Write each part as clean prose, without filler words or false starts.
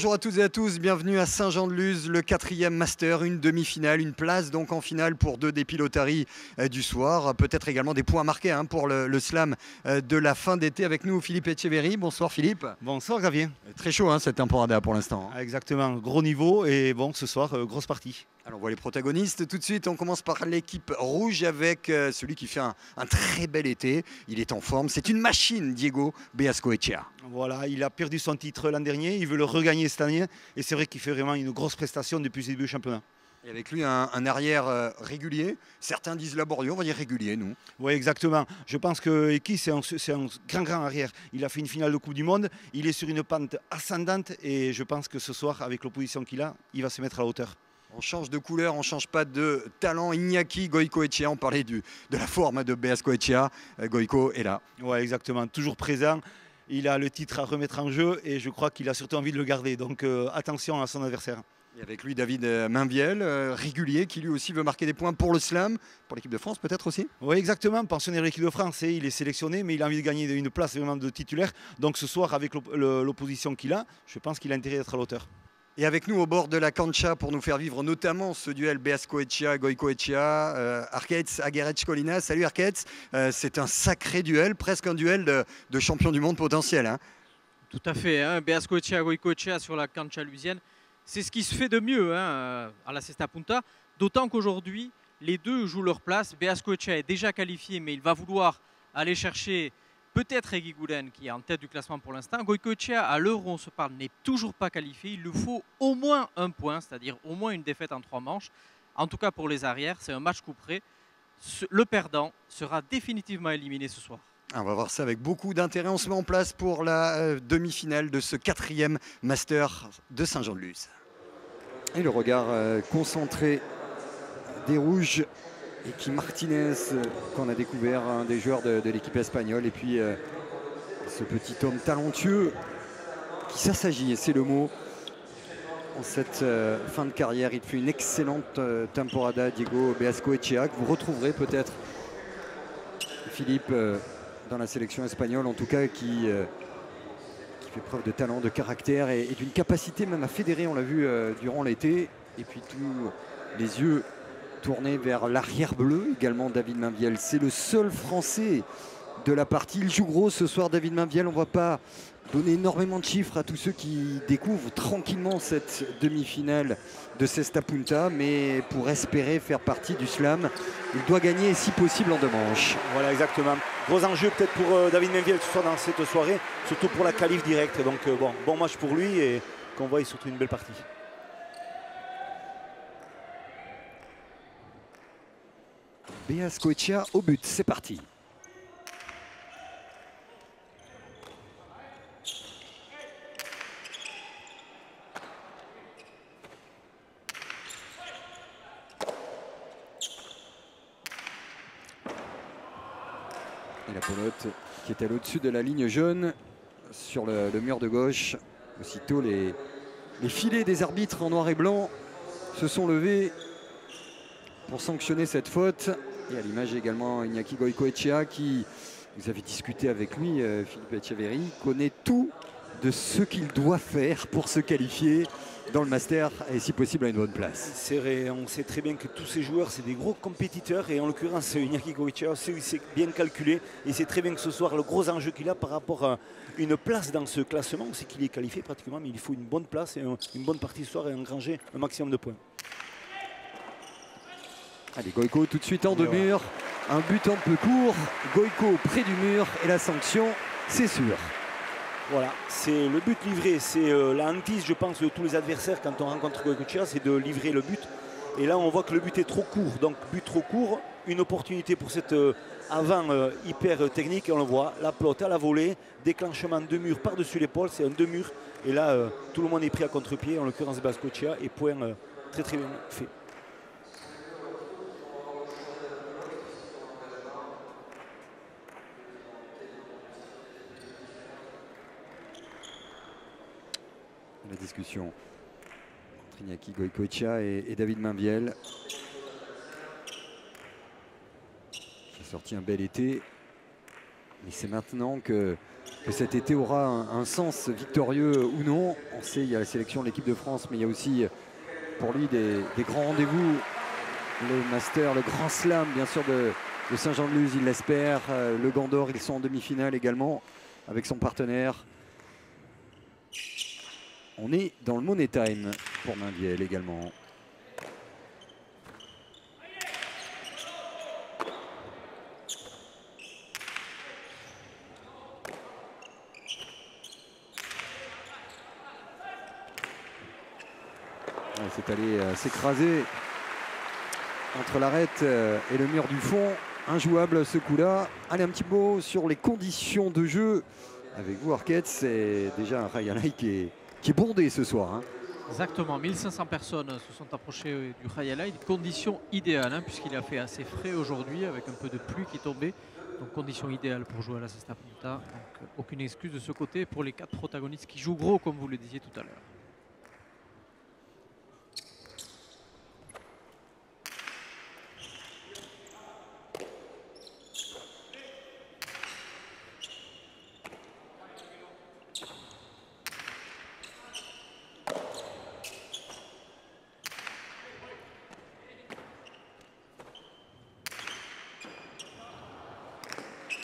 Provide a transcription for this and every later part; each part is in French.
Bonjour à toutes et à tous, bienvenue à Saint-Jean-de-Luz, le 4e Master, une demi-finale, une place donc en finale pour deux des pilotaries du soir. Peut-être également des points marqués pour le slam de la fin d'été. Avec nous Philippe Etcheverry. Bonsoir Philippe. Bonsoir Xavier. Très chaud cette temporada pour l'instant. Exactement, gros niveau et bon ce soir, grosse partie. Alors on voit les protagonistes tout de suite. On commence par l'équipe rouge avec celui qui fait un très bel été. Il est en forme, c'est une machine, Diego Beascoechea. Voilà, il a perdu son titre l'an dernier, il veut le regagner cette année et c'est vrai qu'il fait vraiment une grosse prestation depuis ses débuts du championnat. Et avec lui un arrière régulier, certains disent laborieux, on va dire régulier nous. Oui exactement, je pense que Eki c'est un grand arrière. Il a fait une finale de Coupe du Monde, il est sur une pente ascendante et je pense que ce soir avec l'opposition qu'il a, il va se mettre à la hauteur. On change de couleur, on ne change pas de talent. Iñaki Goicoechea, on parlait de la forme de Beascoechea. Goico est là. Oui, exactement, toujours présent. Il a le titre à remettre en jeu et je crois qu'il a surtout envie de le garder. Donc attention à son adversaire. Et avec lui, David Mainviel, régulier, qui lui aussi veut marquer des points pour le slam, pour l'équipe de France peut-être aussi. Oui, exactement, pensionnaire de l'équipe de France, il est sélectionné, mais il a envie de gagner une place vraiment de titulaire. Donc ce soir, avec l'opposition qu'il a, je pense qu'il a intérêt d'être à l'auteur. Et avec nous au bord de la cancha pour nous faire vivre notamment ce duel Beascoechea, Goicoechea, Arkaitz, Aguerech Colina. Salut Arkaitz, c'est un sacré duel, presque un duel de champion du monde potentiel. Tout à fait, Beascoechea, Goicoechea sur la cancha lusienne. C'est ce qui se fait de mieux à la Cesta Punta, d'autant qu'aujourd'hui, les deux jouent leur place. Beascoechea est déjà qualifié, mais il va vouloir aller chercher peut-être Eguiguren, qui est en tête du classement pour l'instant. Goicoechea, à l'heure où on se parle, n'est toujours pas qualifié. Il lui faut au moins un point, c'est-à-dire au moins une défaite en 3 manches. En tout cas pour les arrières, c'est un match coup près. Le perdant sera définitivement éliminé ce soir. On va voir ça avec beaucoup d'intérêt. On se met en place pour la demi-finale de ce 4e Master de Saint-Jean-de-Luz. Et le regard concentré des Rouges. Et qui Martinez, qu'on a découvert, un des joueurs de l'équipe espagnole. Et puis ce petit homme talentueux qui s'assagit, et c'est le mot, en cette fin de carrière. Il fait une excellente temporada, Diego Beascoechea, que vous retrouverez peut-être, Philippe, dans la sélection espagnole, en tout cas, qui fait preuve de talent, de caractère et d'une capacité même à fédérer, on l'a vu durant l'été. Et puis tous les yeux tourné vers l'arrière bleu, également David Mainviel. C'est le seul Français de la partie. Il joue gros ce soir, David Mainviel. On ne va pas donner énormément de chiffres à tous ceux qui découvrent tranquillement cette demi-finale de Cesta Punta, mais pour espérer faire partie du slam, il doit gagner, si possible, en 2 manches. Voilà, exactement. Gros enjeu peut-être pour David Mainviel ce soir dans cette soirée, surtout pour la qualif directe. Donc bon match pour lui et qu'on voit surtout une belle partie. Beascoechea au but, c'est parti. Et la pelote qui est à l'au-dessus de la ligne jaune sur le mur de gauche. Aussitôt les filets des arbitres en noir et blanc se sont levés pour sanctionner cette faute. Et à l'image également Iñaki Goicoechea qui, vous avez discuté avec lui, Philippe Etcheverry, connaît tout de ce qu'il doit faire pour se qualifier dans le Master et si possible à une bonne place. C'est vrai, on sait très bien que tous ces joueurs c'est des gros compétiteurs et en l'occurrence Iñaki Goicoechea c'est bien calculé et c'est très bien que ce soir le gros enjeu qu'il a par rapport à une place dans ce classement, c'est qu'il est qualifié pratiquement, mais il faut une bonne place et une bonne partie ce soir et engranger un maximum de points. Allez, Goico tout de suite en 2 murs, un but un peu court, Goico près du mur et la sanction, c'est sûr. Voilà, c'est le but livré, c'est la hantise je pense de tous les adversaires quand on rencontre Goicoechea, c'est de livrer le but. Et là on voit que le but est trop court, donc but trop court, une opportunité pour cette avant hyper technique et on le voit, la pelote à la volée, déclenchement 2 murs par-dessus l'épaule, c'est un 2 murs et là tout le monde est pris à contre-pied, en l'occurrence Beascoechea et point très bien fait. La discussion entre Iñaki Goicoechea et David Mainviel. Qui a sorti un bel été. Mais c'est maintenant que que cet été aura un sens victorieux ou non. On sait, il y a la sélection de l'équipe de France, mais il y a aussi pour lui des grands rendez-vous. Le Master, le Grand Slam, bien sûr, de Saint-Jean-de-Luz, il l'espère. Le Gant d'Or, ils sont en demi-finale également avec son partenaire. On est dans le Money Time pour Mainviel également. C'est allé s'écraser entre l'arête et le mur du fond. Injouable ce coup-là. Allez, un petit mot sur les conditions de jeu avec vous, Arquette. C'est déjà un Rayalai qui est bondé ce soir. Hein. Exactement, 1500 personnes se sont approchées du Rayalai. Condition idéale, hein, puisqu'il a fait assez frais aujourd'hui avec un peu de pluie qui tombait. Donc condition idéale pour jouer à la Cesta Punta. Donc aucune excuse de ce côté pour les 4 protagonistes qui jouent gros, comme vous le disiez tout à l'heure.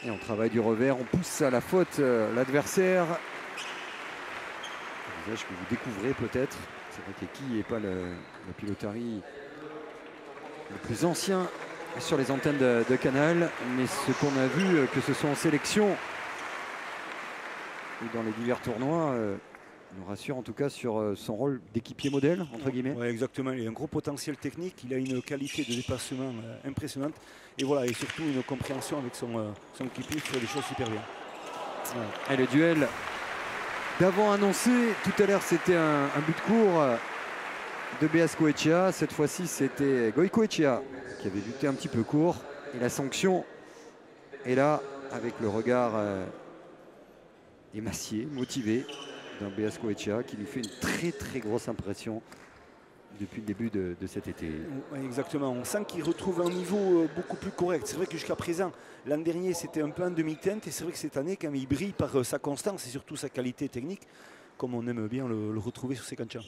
Et on travaille du revers, on pousse à la faute l'adversaire. Un visage que vous découvrez peut-être. C'est vrai qu'Eki n'est pas le piloterie le plus ancien sur les antennes de Canal. Mais ce qu'on a vu, que ce soit en sélection ou dans les divers tournois, nous rassure en tout cas sur son rôle d'équipier modèle, entre guillemets. Ouais, exactement, il a un gros potentiel technique, il a une qualité de déplacement impressionnante et voilà, et surtout une compréhension avec son équipier qui fait des choses super bien. Ouais. Et le duel d'avant annoncé, tout à l'heure c'était un but court de Beazcoechea, cette fois-ci c'était Goicoechea qui avait buté un petit peu court et la sanction est là avec le regard émacié, motivé d'un Beazcoechea qui nous fait une très très grosse impression depuis le début de cet été. Ouais, exactement, on sent qu'il retrouve un niveau beaucoup plus correct. C'est vrai que jusqu'à présent, l'an dernier c'était un peu en demi-teinte et c'est vrai que cette année quand même, il brille par sa constance et surtout sa qualité technique comme on aime bien le retrouver sur ces canchas.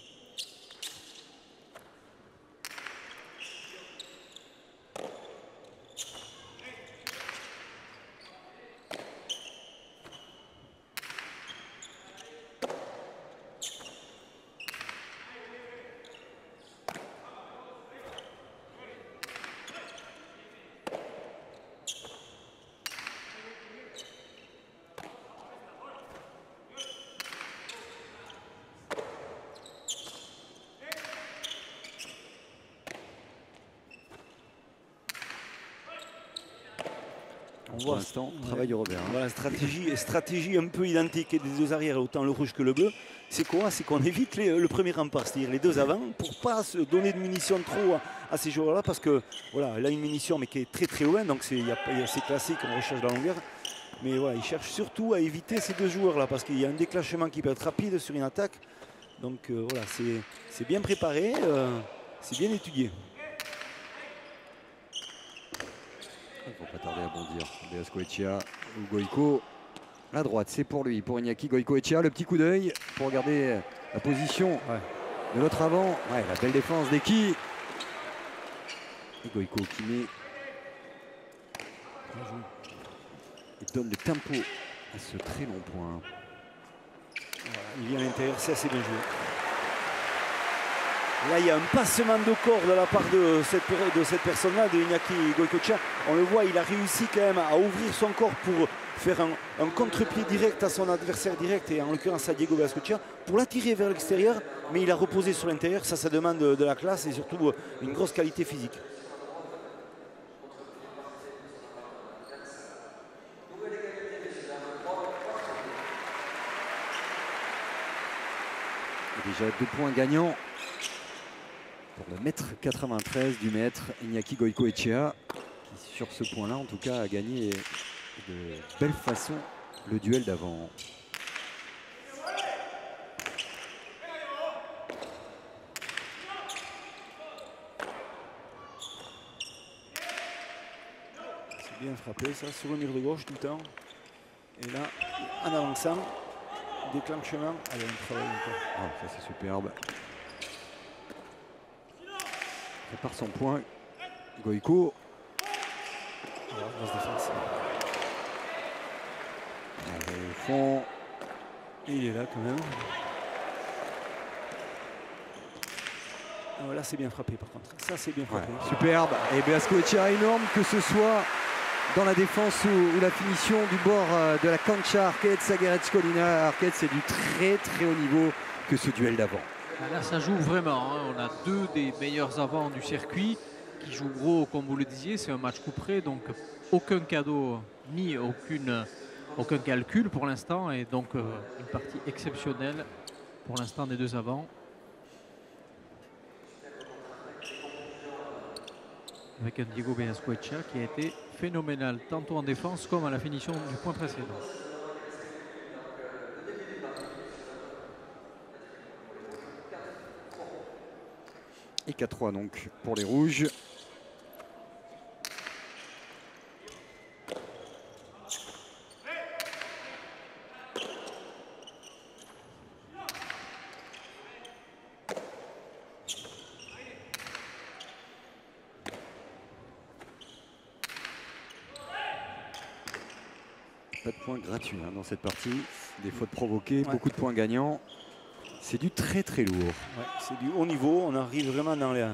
Pour l'instant, travail du revers. Hein. Voilà, stratégie un peu identique des deux arrières, autant le rouge que le bleu. C'est quoi? C'est qu'on évite le premier rempart, c'est-à-dire les deux avant, pour ne pas se donner de munitions trop à ces joueurs-là, parce que voilà, il a une munition mais qui est très très loin, donc c'est classique, on recherche la longueur. Mais voilà, il cherche surtout à éviter ces deux joueurs-là, parce qu'il y a un déclenchement qui peut être rapide sur une attaque. Donc voilà, c'est bien préparé, c'est bien étudié. Il ne faut pas tarder à bondir. Beazcoechea ou Goico. La droite, c'est pour lui, pour Iñaki Goicoechea. Le petit coup d'œil pour regarder la position de l'autre avant. Ouais, la belle défense d'Eki. Et Goico qui met. Il donne le tempo à ce très long point. Voilà, il vient à l'intérieur, c'est assez bien joué. Là, il y a un passement de corps de la part de cette personne-là, de Iñaki Goicoechea. On le voit, il a réussi quand même à ouvrir son corps pour faire un contre-pied direct à son adversaire direct, et en l'occurrence à Diego Beazcoechea, pour l'attirer vers l'extérieur, mais il a reposé sur l'intérieur. Ça demande de la classe et surtout une grosse qualité physique. Déjà 2 points gagnants pour le mètre 93 du maître Iñaki Goicoechea, qui sur ce point-là en tout cas a gagné de belle façon le duel d'avant. C'est bien frappé ça, sur le mur de gauche tout le temps. Et là, en avançant. Déclenchement. Allez, on travaille encore. Ah, ça c'est superbe. Prépare son point. Goïko. Alors, grosse défense. Au fond. Et il est là quand même. Ah, là c'est bien frappé par contre. Ça c'est bien frappé. Ouais, superbe. Et Beaskoetxea énorme, que ce soit dans la défense ou la finition du bord de la cancha. Arquette, Zagueretz-Colina. Arquette, c'est du très très haut niveau que ce duel d'avant. Là, ça joue vraiment. Hein. On a deux des meilleurs avants du circuit qui jouent gros, comme vous le disiez. C'est un match coup près, donc aucun cadeau ni aucun calcul pour l'instant. Et donc une partie exceptionnelle pour l'instant des deux avants. Avec un Diego Beaskoetxea qui a été phénoménal, tantôt en défense comme à la finition du point précédent. Et 4-3 donc pour les rouges. Pas de points gratuits hein, dans cette partie. Des fautes provoquées, beaucoup de points gagnants. C'est du très très lourd. Ouais, c'est du haut niveau. On arrive vraiment dans les...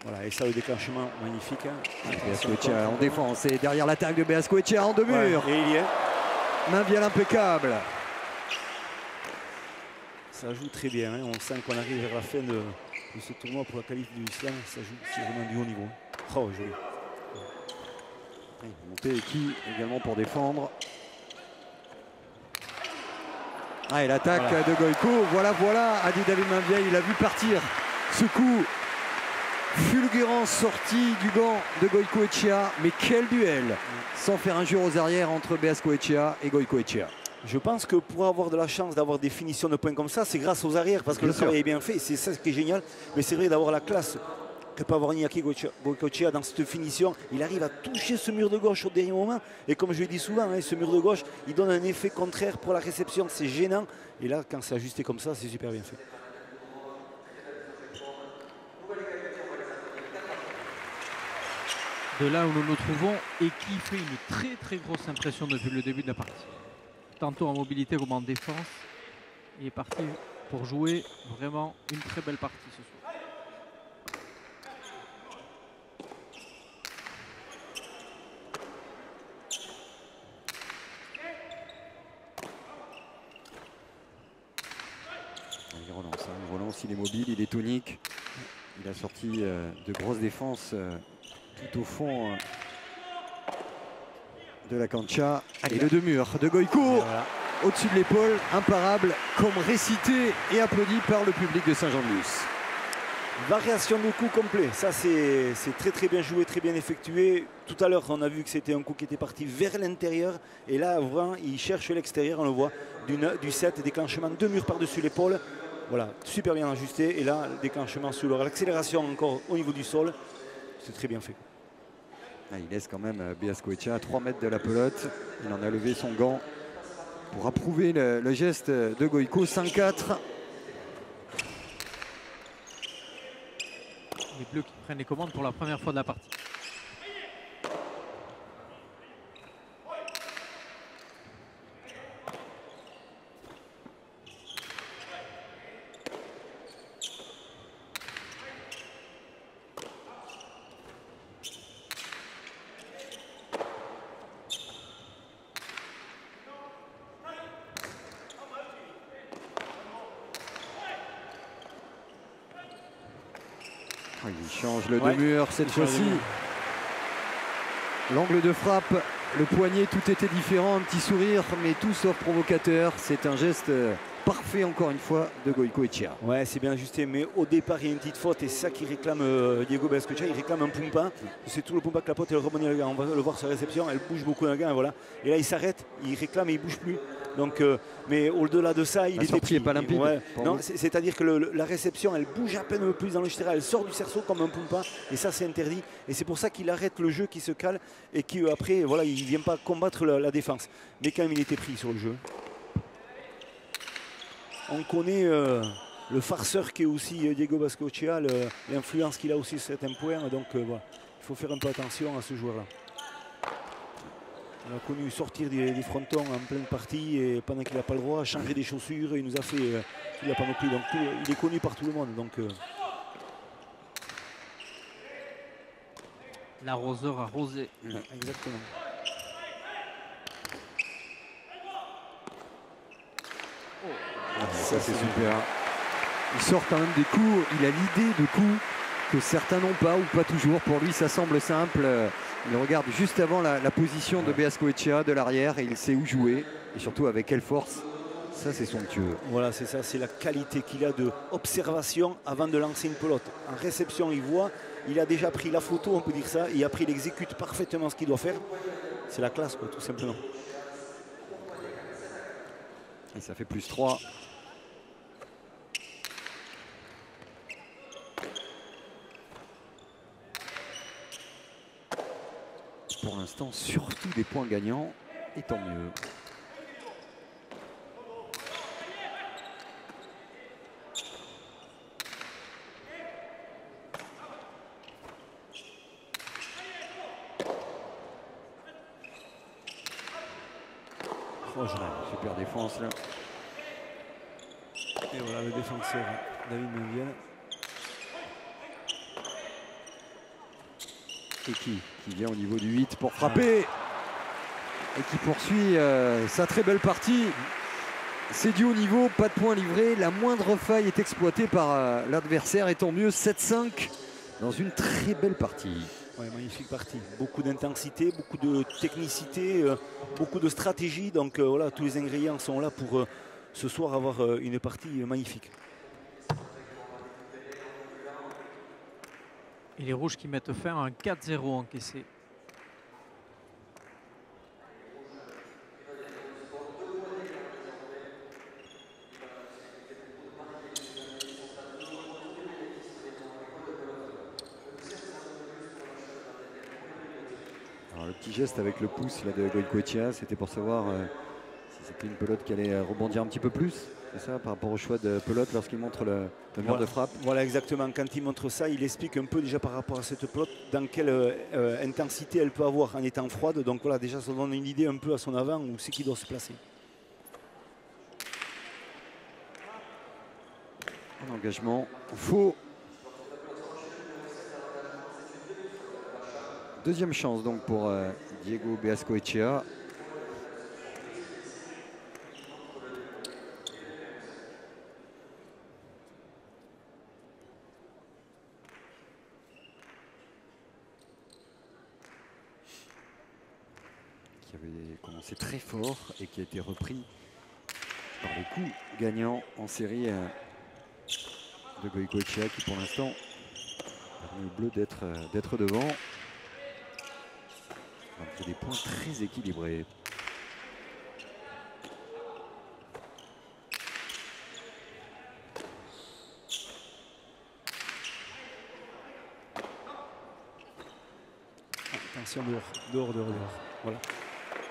Voilà, et ça, le déclenchement magnifique. Hein. Beaskoetxea en défense et derrière l'attaque de Beaskoetxea en deux murs. Ouais, et il y est. Main bien impeccable. Ça joue très bien. Hein. On sent qu'on arrive vers la fin de ce tournoi pour la qualif du slam. Ça joue, c'est vraiment du haut niveau. Oh, joli. Monté qui également pour défendre. Ah, et l'attaque de Goïko. Voilà, a dit David Mainvieille. Il a vu partir ce coup fulgurant sorti du gant de Goïkoetxea. Mais quel duel, sans faire injure aux arrières entre Beaskoetxea et Goïkoetxea. Je pense que pour avoir de la chance d'avoir des finitions de points comme ça, c'est grâce aux arrières, parce que le travail est bien fait. C'est ça qui est génial. Mais c'est vrai d'avoir la classe que peut avoir Iñaki Goïkoetxea dans cette finition. Il arrive à toucher ce mur de gauche au dernier moment. Et comme je le dis souvent, hein, ce mur de gauche, il donne un effet contraire pour la réception. C'est gênant. Et là, quand c'est ajusté comme ça, c'est super bien fait. De là où nous nous trouvons et qui fait une très très grosse impression depuis le début de la partie. Tantôt en mobilité comme en défense. Il est parti pour jouer vraiment une très belle partie ce soir. Il relance, il est mobile, il est tonique. Il a sorti de grosses défenses tout au fond de la cancha. Et le deux murs de Goïko au-dessus de l'épaule, imparable, comme récité et applaudi par le public de Saint-Jean-de-Luz. Variation de coup complet, ça c'est très très bien joué, très bien effectué. Tout à l'heure on a vu que c'était un coup qui était parti vers l'intérieur et là vraiment il cherche l'extérieur, on le voit, du 7, déclenchement deux murs par-dessus l'épaule. Voilà, super bien ajusté et là le déclenchement sur l'accélération encore au niveau du sol, c'est très bien fait. Ah, il laisse quand même Beaskoetxea à 3 mètres de la pelote, il en a levé son gant pour approuver le geste de Goïko. 5-4. Les Bleus qui prennent les commandes pour la première fois de la partie. Il change le deux murs cette fois-ci. L'angle de frappe, le poignet, tout était différent. Un petit sourire, mais tout sauf provocateur. C'est un geste parfait, encore une fois, de Goïkoetxea. Ouais, c'est bien ajusté, mais au départ, il y a une petite faute. Et c'est ça qui réclame Diego Beaskoetxea. Il réclame un pumpa. C'est tout le pumpa clapote et le rebondir le gars. On va le voir sur la réception. Elle bouge beaucoup, le gars. Et voilà. Et là, il s'arrête, il réclame et il ne bouge plus. Donc, mais au-delà de ça, il la était sortie pris. n'est pas limpide. Ouais. Non, c'est-à-dire que la réception, elle bouge à peine un peu plus dans le Chitera, elle sort du cerceau comme un pompa, et ça c'est interdit. Et c'est pour ça qu'il arrête le jeu, qui se cale, et qu'après, voilà, il ne vient pas combattre la défense. Mais quand même, il était pris sur le jeu. On connaît le farceur qui est aussi Diego Bascochea, l'influence qu'il a aussi sur certains points. Donc voilà, il faut faire un peu attention à ce joueur-là. On a connu sortir des frontons en pleine partie et pendant qu'il n'a pas le droit, changer des chaussures. Il nous a fait il n'a pas non plus. Donc il est connu par tout le monde. Donc, L'arroseur arrosé. exactement. Ça c'est super. Il sort quand même des coups, il a l'idée de coups que certains n'ont pas ou pas toujours. Pour lui ça semble simple. Il regarde juste avant la position de Beascoechea de l'arrière et il sait où jouer. Et surtout avec quelle force. Ça c'est somptueux. Voilà, c'est ça, c'est la qualité qu'il a d'observation avant de lancer une pelote. En réception, il voit, il a déjà pris la photo, on peut dire ça, et après il exécute parfaitement ce qu'il doit faire. C'est la classe, quoi, tout simplement. Et ça fait +3. Pour l'instant, surtout des points gagnants, et tant mieux. Oh, super défense là. Et voilà le défenseur David Menviel. Et qui vient au niveau du 8 pour frapper. Et qui poursuit sa très belle partie. C'est du haut niveau, pas de points livrés. La moindre faille est exploitée par l'adversaire. Et tant mieux, 7-5 dans une très belle partie. Ouais, magnifique partie. Beaucoup d'intensité, beaucoup de technicité, beaucoup de stratégie. Donc voilà, tous les ingrédients sont là pour ce soir avoir une partie magnifique. Et les rouges qui mettent fin à un 4-0 encaissé. Alors, le petit geste avec le pouce là, de Goicoechea, c'était pour savoir si c'était une pelote qui allait rebondir un petit peu plus. C'est ça, par rapport au choix de pelote lorsqu'il montre le mur de frappe. Voilà, exactement. Quand il montre ça, il explique un peu déjà par rapport à cette pelote dans quelle intensité elle peut avoir en étant froide. Donc voilà, déjà ça donne une idée un peu à son avant où c'est qu'il doit se placer. Un engagement faux. Deuxième chance donc pour Diego Beascoechea. Qui avait commencé très fort et qui a été repris par les coups gagnants en série de Goicoechea qui pour l'instant permet au bleu d'être devant. Il y a des points très équilibrés. Attention, dehors. Voilà.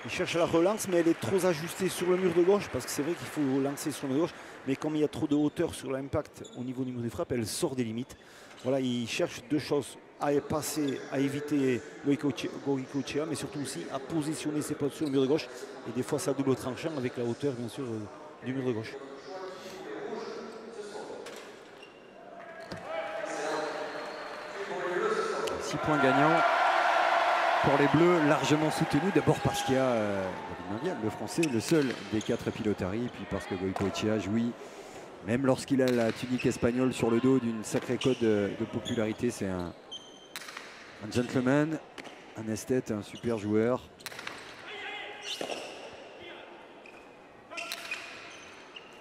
Il cherche la relance, mais elle est trop ajustée sur le mur de gauche, parce que c'est vrai qu'il faut lancer sur le mur de gauche, mais comme il y a trop de hauteur sur l'impact au niveau du mur des frappes, elle sort des limites. Voilà, il cherche deux choses, à passer, à éviter Goicoechea, mais surtout aussi à positionner ses potes sur le mur de gauche, et des fois ça double tranchant avec la hauteur, bien sûr, du mur de gauche. Six points gagnants pour les Bleus, largement soutenus. D'abord parce qu'il y a le Français, le seul des 4 Pilotari, puis parce que Goicoechea jouit, même lorsqu'il a la tunique espagnole sur le dos, d'une sacrée cote de popularité. C'est un gentleman, un esthète, un super joueur.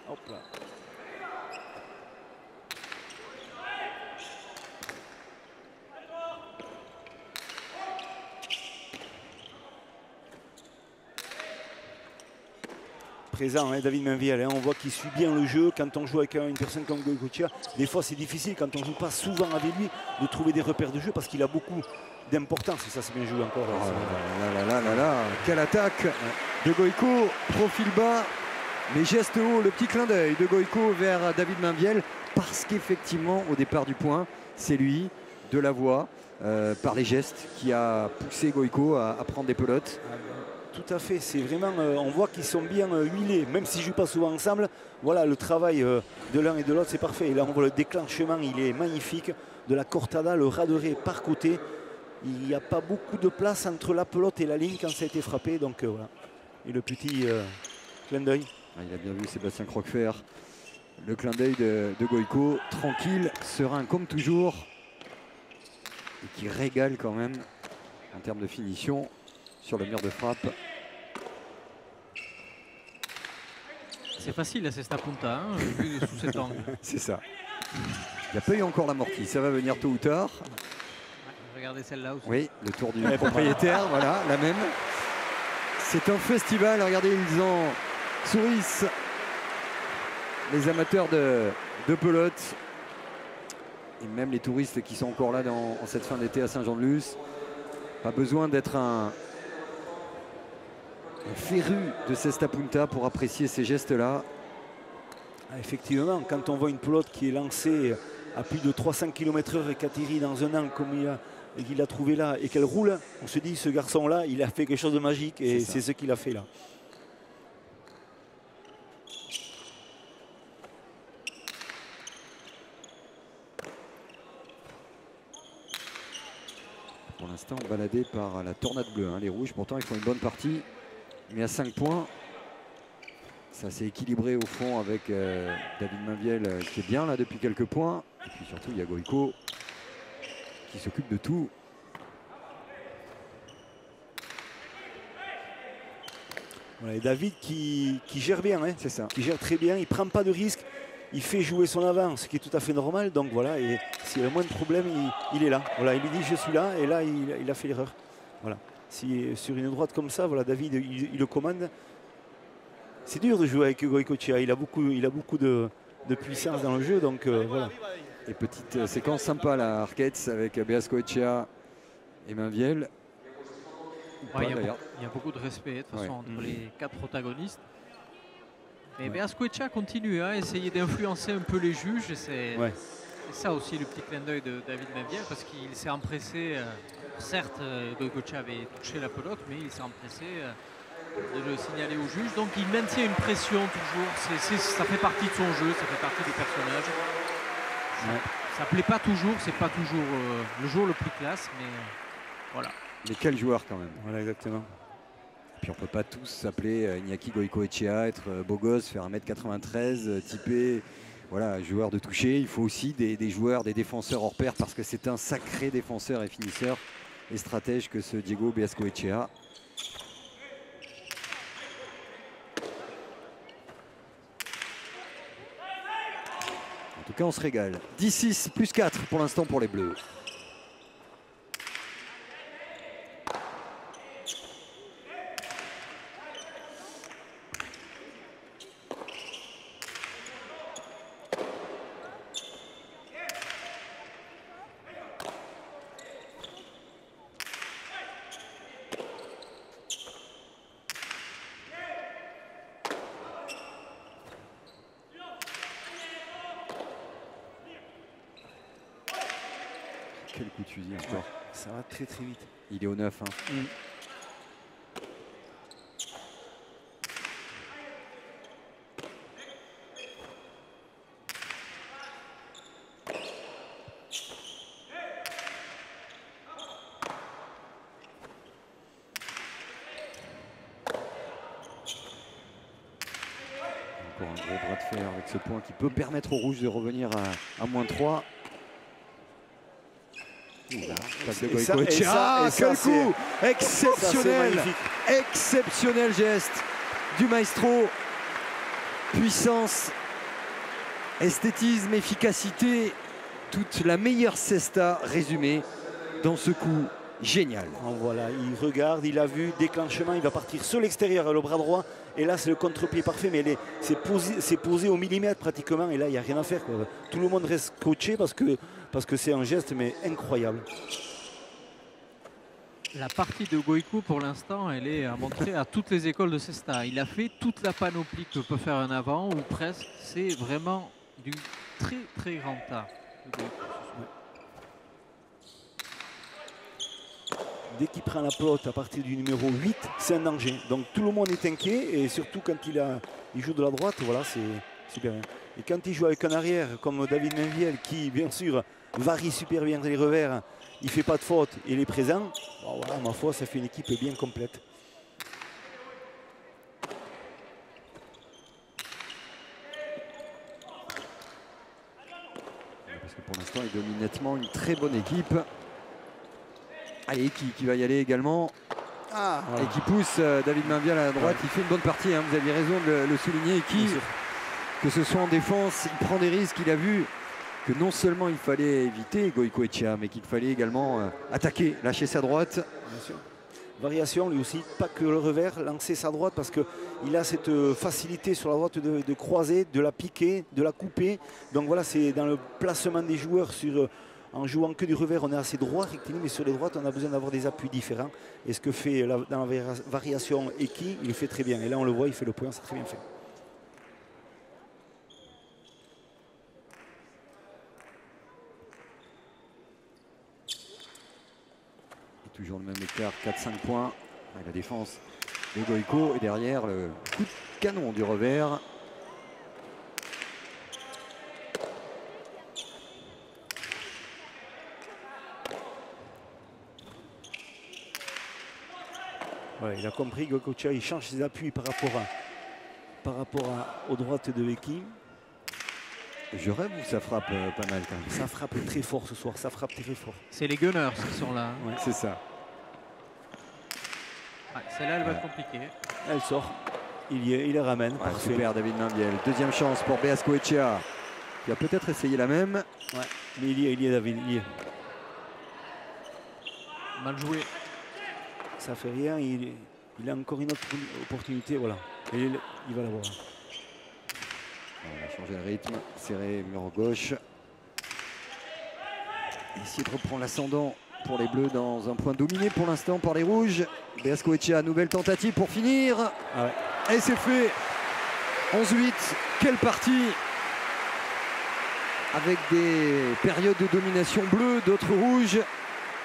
Hop là. présent, hein, David Mainviel. Hein, on voit qu'il suit bien le jeu. Quand on joue avec une personne comme Goicoechea, des fois c'est difficile, quand on ne joue pas souvent avec lui, de trouver des repères de jeu parce qu'il a beaucoup d'importance. Et ça, c'est bien joué encore. Quelle attaque de Goïco, profil bas, les gestes hauts, le petit clin d'œil de Goïco vers David Mainviel, parce qu'effectivement, au départ du point, c'est lui, de la voix, par les gestes, qui a poussé Goïco à prendre des pelotes. Tout à fait, c'est vraiment, on voit qu'ils sont bien huilés, même s'ils ne jouent pas souvent ensemble. Voilà, le travail de l'un et de l'autre, c'est parfait. Et là, on voit le déclenchement, il est magnifique. De la cortada, le raderet par côté. Il n'y a pas beaucoup de place entre la pelote et la ligne quand ça a été frappé. Donc voilà. Et le petit clin d'œil. Il a bien vu Sébastien Croquefer. Le clin d'œil de Goïco, tranquille, serein comme toujours. Et qui régale quand même en termes de finition sur le mur de frappe. C'est facile la cesta punta, hein, vu sous cet angle. C'est ça. Il n'y a pas eu encore l'amorti, ça va venir tôt ou tard. Ouais, regardez celle-là aussi. Oui, le tour du propriétaire, voilà, la même. C'est un festival, regardez, ils en sourissent. Les amateurs de pelote et même les touristes qui sont encore là en cette fin d'été à Saint-Jean-de-Luz. Pas besoin d'être un féru de cesta punta pour apprécier ces gestes-là. Effectivement, quand on voit une pelote qui est lancée à plus de 300 km/h et qui atterrit dans un angle comme il a trouvé là et qu'elle roule, on se dit ce garçon-là, il a fait quelque chose de magique et c'est ce qu'il a fait là. Pour l'instant, baladé par la tornade bleue, hein, les rouges. Pourtant, ils font une bonne partie, mais à 5 points. Ça s'est équilibré au fond avec David Mainviel qui est bien là depuis quelques points. Et puis surtout, il y a Goïco qui s'occupe de tout. Voilà, et David qui gère bien, hein, c'est ça. Qui gère très bien, il ne prend pas de risque. Il fait jouer son avant, ce qui est tout à fait normal. Donc voilà, et s'il y a le moindre problème, il est là. Voilà, il lui dit je suis là, et là il a fait l'erreur. Voilà. Si sur une droite comme ça, voilà, David il le commande. C'est dur de jouer avec Goicoechea. Il a beaucoup de puissance dans le jeu, donc voilà. Et petite séquence sympa là, Arquette avec Beascoechea et Mainviel. Ouais, il y a beaucoup de respect de toute façon entre les 4 protagonistes. Mais Beascoechea continue à essayer d'influencer un peu les juges. C'est ça aussi le petit clin d'œil de David Mainviel, parce qu'il s'est empressé, certes Goicoechea avait touché la pelote, mais il s'est empressé de le signaler au juge. Donc il maintient une pression toujours, ça fait partie de son jeu, ça fait partie des personnages. Ça plaît pas toujours, c'est pas toujours le jour le plus classe, mais voilà. Mais quel joueur quand même. Voilà, exactement. Puis on peut pas tous s'appeler Iñaki Goicoechea, être beau gosse, faire 1m93, typé, voilà, joueur de toucher. Il faut aussi des joueurs, des défenseurs hors pair, parce que c'est un sacré défenseur et finisseur et stratège que ce Diego Beascoechea. En tout cas, on se régale. 10-6 plus 4 pour l'instant pour les Bleus. Quel coup de fusil encore. Ça va très très vite. Il est au 9. Hein. Encore un gros bras de fer avec ce point qui peut permettre aux rouges de revenir à -3. Quel coup exceptionnel, exceptionnel geste du maestro. Puissance, esthétisme, efficacité, toute la meilleure cesta résumée dans ce coup génial. Donc voilà, il regarde, il a vu, déclenchement, il va partir sur l'extérieur, le bras droit. Et là, c'est le contre-pied parfait, mais c'est posé au millimètre pratiquement. Et là, il n'y a rien à faire, quoi. Tout le monde reste coaché parce que c'est un geste mais incroyable. La partie de Goïco, pour l'instant, elle est à montrer à toutes les écoles de Cesta. Il a fait toute la panoplie que peut faire un avant, ou presque. C'est vraiment du très très grand art. Dès qu'il prend la pelote à partir du numéro 8, c'est un danger. Donc tout le monde est inquiet, et surtout quand il joue de la droite, voilà, c'est super bien. Et quand il joue avec un arrière comme David Mainviel, qui bien sûr varie super bien les revers, il ne fait pas de faute et il est présent, bon, voilà, ma foi, ça fait une équipe bien complète. Parce que pour l'instant, il domine nettement une très bonne équipe. Allez, qui va y aller également. Voilà. Et qui pousse David Mainviel à la droite. Il fait une bonne partie, hein, vous aviez raison de le souligner. Et que ce soit en défense, il prend des risques. Il a vu que non seulement il fallait éviter Goicoechea, mais qu'il fallait également attaquer, lâcher sa droite. Bien sûr. Variation, lui aussi, pas que le revers, lancer sa droite, parce qu'il a cette facilité sur la droite de croiser, de la piquer, de la couper. Donc voilà, c'est dans le placement des joueurs en jouant que du revers, on est assez droit, rectiligne, mais sur les droites, on a besoin d'avoir des appuis différents. Et ce que fait dans la variation Eki, il le fait très bien. Et là, on le voit, il fait le point, c'est très bien fait. Et toujours le même écart, 4-5 points. La défense de Goïco. Et derrière, le coup de canon du revers. Ouais, il a compris que Goicoechea, il change ses appuis par rapport aux droites de Eki. Je rêve ou ça frappe pas mal quand même. Ça frappe très fort ce soir, ça frappe très fort. C'est les Gunners qui sont là. Ouais, c'est ça. Ouais, celle-là, elle va être compliquée. Elle sort, il les ramène. Ouais, parfait. super David Mainviel. Deuxième chance pour Goicoechea, qui a peut-être essayé la même. Ouais, mais il y est David, il y est. Mal joué. Ça fait rien, il a encore une autre opportunité, voilà. Et il va l'avoir. On va changer le rythme, serrer mur gauche. Essayer de reprendre l'ascendant pour les Bleus dans un point dominé pour l'instant par les Rouges. Goicoechea, nouvelle tentative pour finir. Ah ouais. Et c'est fait. 11-8, quelle partie! Avec des périodes de domination bleue, d'autres rouges.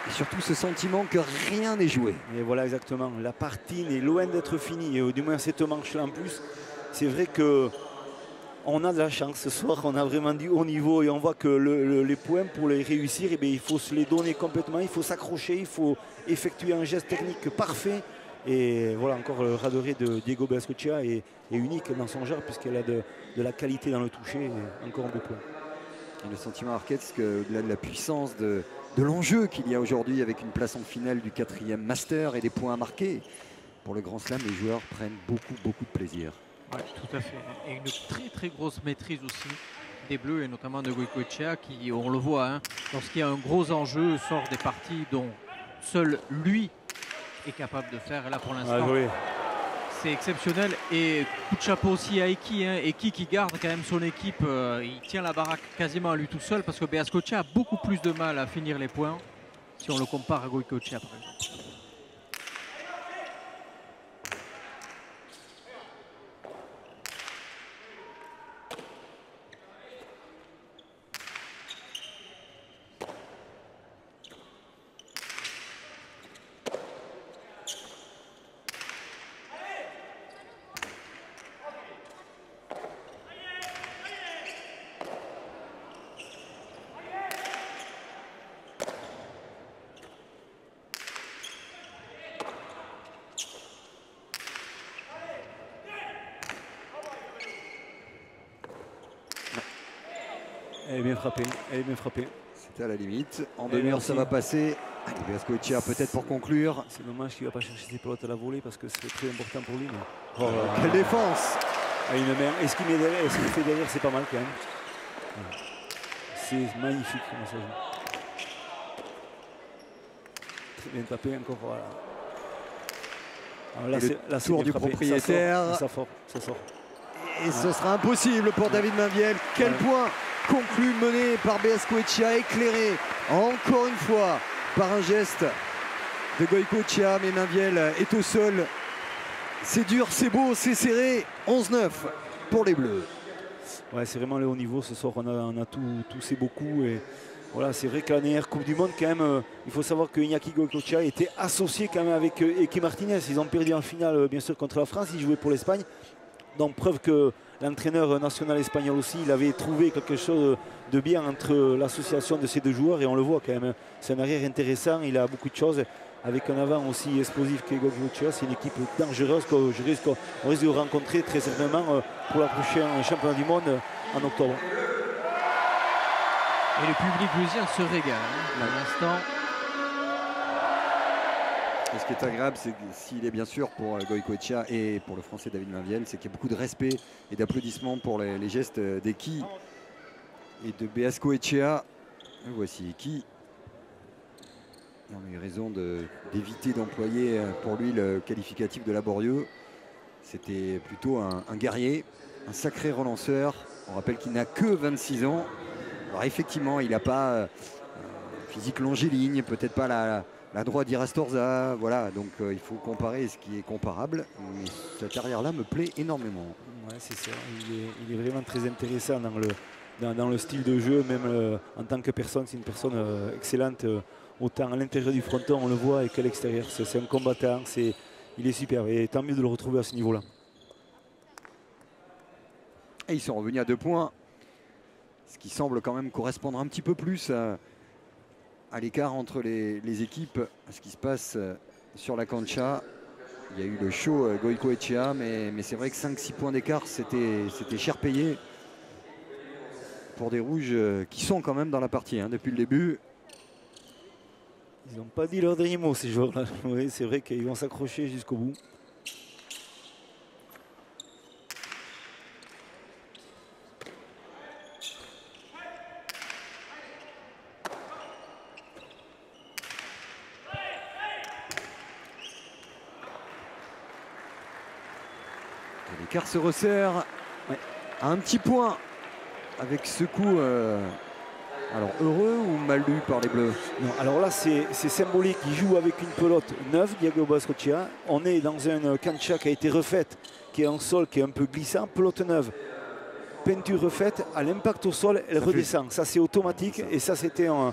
Et surtout ce sentiment que rien n'est joué. Et voilà exactement, la partie n'est loin d'être finie, et du moins cette manche-là en plus. C'est vrai que on a de la chance ce soir, on a vraiment du haut niveau et on voit que les points pour les réussir, eh bien, il faut se les donner complètement, il faut s'accrocher, il faut effectuer un geste technique parfait. Et voilà, encore le raderie de Diego Goicoechea est unique dans son genre puisqu'elle a de la qualité dans le toucher, et encore un beau point. Et le sentiment Arquette, au-delà de la puissance de l'enjeu qu'il y a aujourd'hui avec une place en finale du 4e Master et des points à marquer. Pour le Grand Slam, les joueurs prennent beaucoup de plaisir. Ouais, tout à fait. Et une très grosse maîtrise aussi des Bleus et notamment de Goicoechea qui, on le voit, hein, lorsqu'il y a un gros enjeu, sort des parties dont seul lui est capable de faire. Et là pour l'instant, c'est exceptionnel. Et coup de chapeau aussi à Eki, hein. Eki qui garde quand même son équipe, il tient la baraque quasiment à lui tout seul parce que Goicoechea a beaucoup plus de mal à finir les points si on le compare à Goicoechea par exemple. Elle est bien frappée, elle est bien frappée. C'était à la limite. En demi-heure, ça va passer. Allez, Goicoechea peut-être pour conclure. C'est dommage qu'il ne va pas chercher ses pelotes à la volée parce que c'est très important pour lui. Mais... Oh, quelle défense! À une main. Et ce qu'il met derrière, et ce qu'il fait derrière, c'est pas mal quand même. Voilà. C'est magnifique comment ça joue. très bien tapé encore. Voilà. Alors là, tour du propriétaire. Ça sort. Et ce sera impossible pour David Mainviel. Quel point conclu mené par Beaskoetxea, éclairé encore une fois par un geste de Goicoechea, mais Mainviel est au sol. C'est dur, c'est beau, c'est serré. 11-9 pour les Bleus. Ouais, c'est vraiment le haut niveau ce soir. On a toussé beaucoup. Et voilà, c'est vrai que la dernière Coupe du Monde, quand même, il faut savoir que Iñaki Goicoechea était associé quand même avec Eke Martinez. Ils ont perdu en finale, bien sûr, contre la France. Ils jouaient pour l'Espagne. Donc preuve que l'entraîneur national espagnol aussi, il avait trouvé quelque chose de bien entre l'association de ces deux joueurs. Et on le voit quand même. C'est un arrière intéressant. Il a beaucoup de choses. Avec un avant aussi explosif que Goicoechea, c'est une équipe dangereuse qu'on risque de rencontrer très certainement pour la prochaine championnat du monde en octobre. Et le public lusien se régale pour l'instant. Et ce qui est agréable, c'est s'il est bien sûr pour Goicoechea et pour le français David Mainviel, c'est qu'il y a beaucoup de respect et d'applaudissements pour les gestes d'Eki et de Beaskoetxea. Voici Eki. On a eu raison d'éviter d'employer pour lui le qualificatif de laborieux. C'était plutôt un guerrier, un sacré relanceur. On rappelle qu'il n'a que 26 ans. Alors effectivement, il n'a pas un physique longiligne, peut-être pas la droite d'Irastorza. Voilà, donc il faut comparer ce qui est comparable. Mais cette carrière-là me plaît énormément. Ouais, c'est ça. Il est vraiment très intéressant dans le style de jeu, même en tant que personne. C'est une personne excellente. Autant à l'intérieur du fronton, on le voit, et qu'à l'extérieur. C'est un combattant, il est superbe. Et tant mieux de le retrouver à ce niveau-là. Et ils sont revenus à 2 points. Ce qui semble quand même correspondre un petit peu plus à l'écart entre les équipes, à ce qui se passe sur la cancha. Il y a eu le show Goicoechea, mais c'est vrai que 5-6 points d'écart, c'était cher payé pour des rouges qui sont quand même dans la partie depuis le début. Ils n'ont pas dit leur dernier mot, ces joueurs-là. Oui, c'est vrai qu'ils vont s'accrocher jusqu'au bout. L'écart se resserre à un petit point avec ce coup. Alors heureux ou mal lu par les Bleus? Non, alors là c'est symbolique, il joue avec une pelote neuve, Diego Beaskoetxea. On est dans une cancha qui a été refaite, qui est en sol, qui est un peu glissant, pelote neuve, peinture refaite, à l'impact au sol, elle redescend. Ça c'est automatique et ça c'était un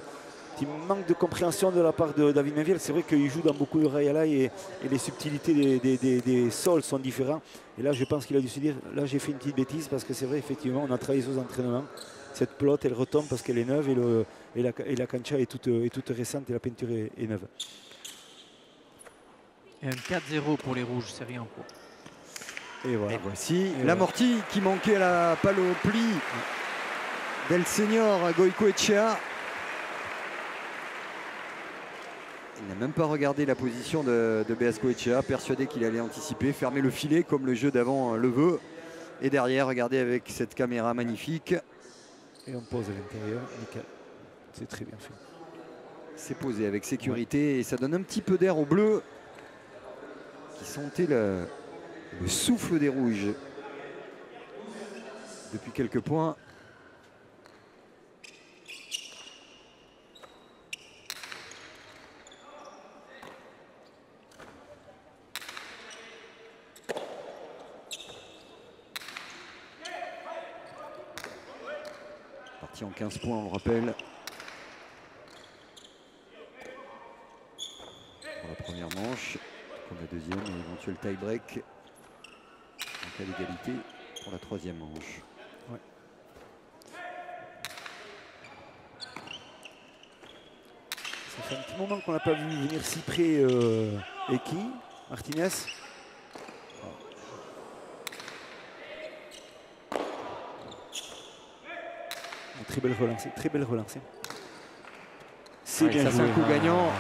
petit manque de compréhension de la part de David Mainviel. C'est vrai qu'il joue dans beaucoup de rails à l'ail et les subtilités des sols sont différents. Et là je pense qu'il a dû se dire, là j'ai fait une petite bêtise parce que c'est vrai effectivement on a travaillé sur les entraînements. Cette pelote, elle retombe parce qu'elle est neuve et la cancha est toute récente et la peinture est neuve. Et un 4-0 pour les rouges, c'est rien en cours. Et voilà. Et voici l'amorti qui manquait à la panoplie d'El Senior Goicoechea. Il n'a même pas regardé la position de Beaskoetxea, persuadé qu'il allait anticiper, fermer le filet comme le jeu d'avant le veut. Et derrière, regardez avec cette caméra magnifique. Et on pose à l'intérieur, nickel. C'est très bien fait. C'est posé avec sécurité et ça donne un petit peu d'air aux Bleus qui sentaient le souffle des Rouges depuis quelques points. Parti en 15 points, on le rappelle. Pour la première manche, comme la deuxième, et éventuel tie-break en cas d'égalité pour la troisième manche. Ouais. Ça fait un petit moment qu'on n'a pas vu venir si près Eki Martinez. Très belle relancée, très belle relancée. C'est bien joué. Ça, c'est un coup gagnant.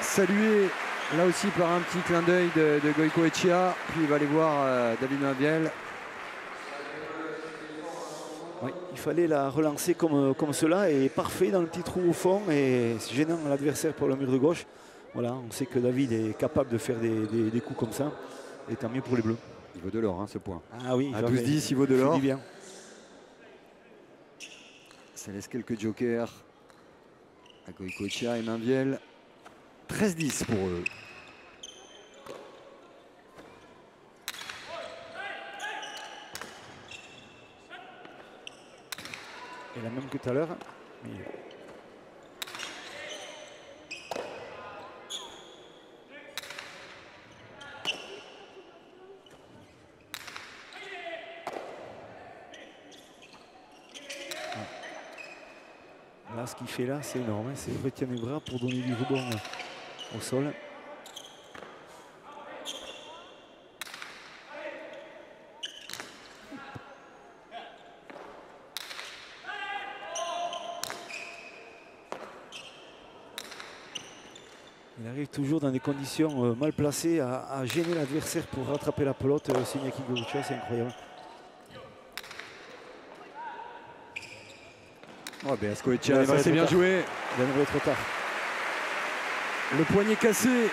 Salué là aussi par un petit clin d'œil de Goicoechea. Puis il va aller voir David Mainviel. Oui, il fallait la relancer comme cela et parfait dans le petit trou au fond et c'est gênant à l'adversaire pour le mur de gauche. Voilà, on sait que David est capable de faire des coups comme ça et tant mieux pour les Bleus. Il vaut de l'or, hein, ce point. Ah oui, à 12-10, il vaut de l'or. Bien. Ça laisse quelques jokers à Goicoechea et Mainvielle. 13-10 pour eux. Et la même que tout à l'heure. Mais... Là, ce qu'il fait là, c'est énorme. Hein. C'est retient les bras pour donner du rebond au sol. Il arrive toujours dans des conditions mal placées à gêner l'adversaire pour rattraper la pelote. C'est Iñaki Goicoechea, c'est incroyable. Oh, Goicoechea, ça c'est bien joué. Il arrive trop tard. Le poignet cassé.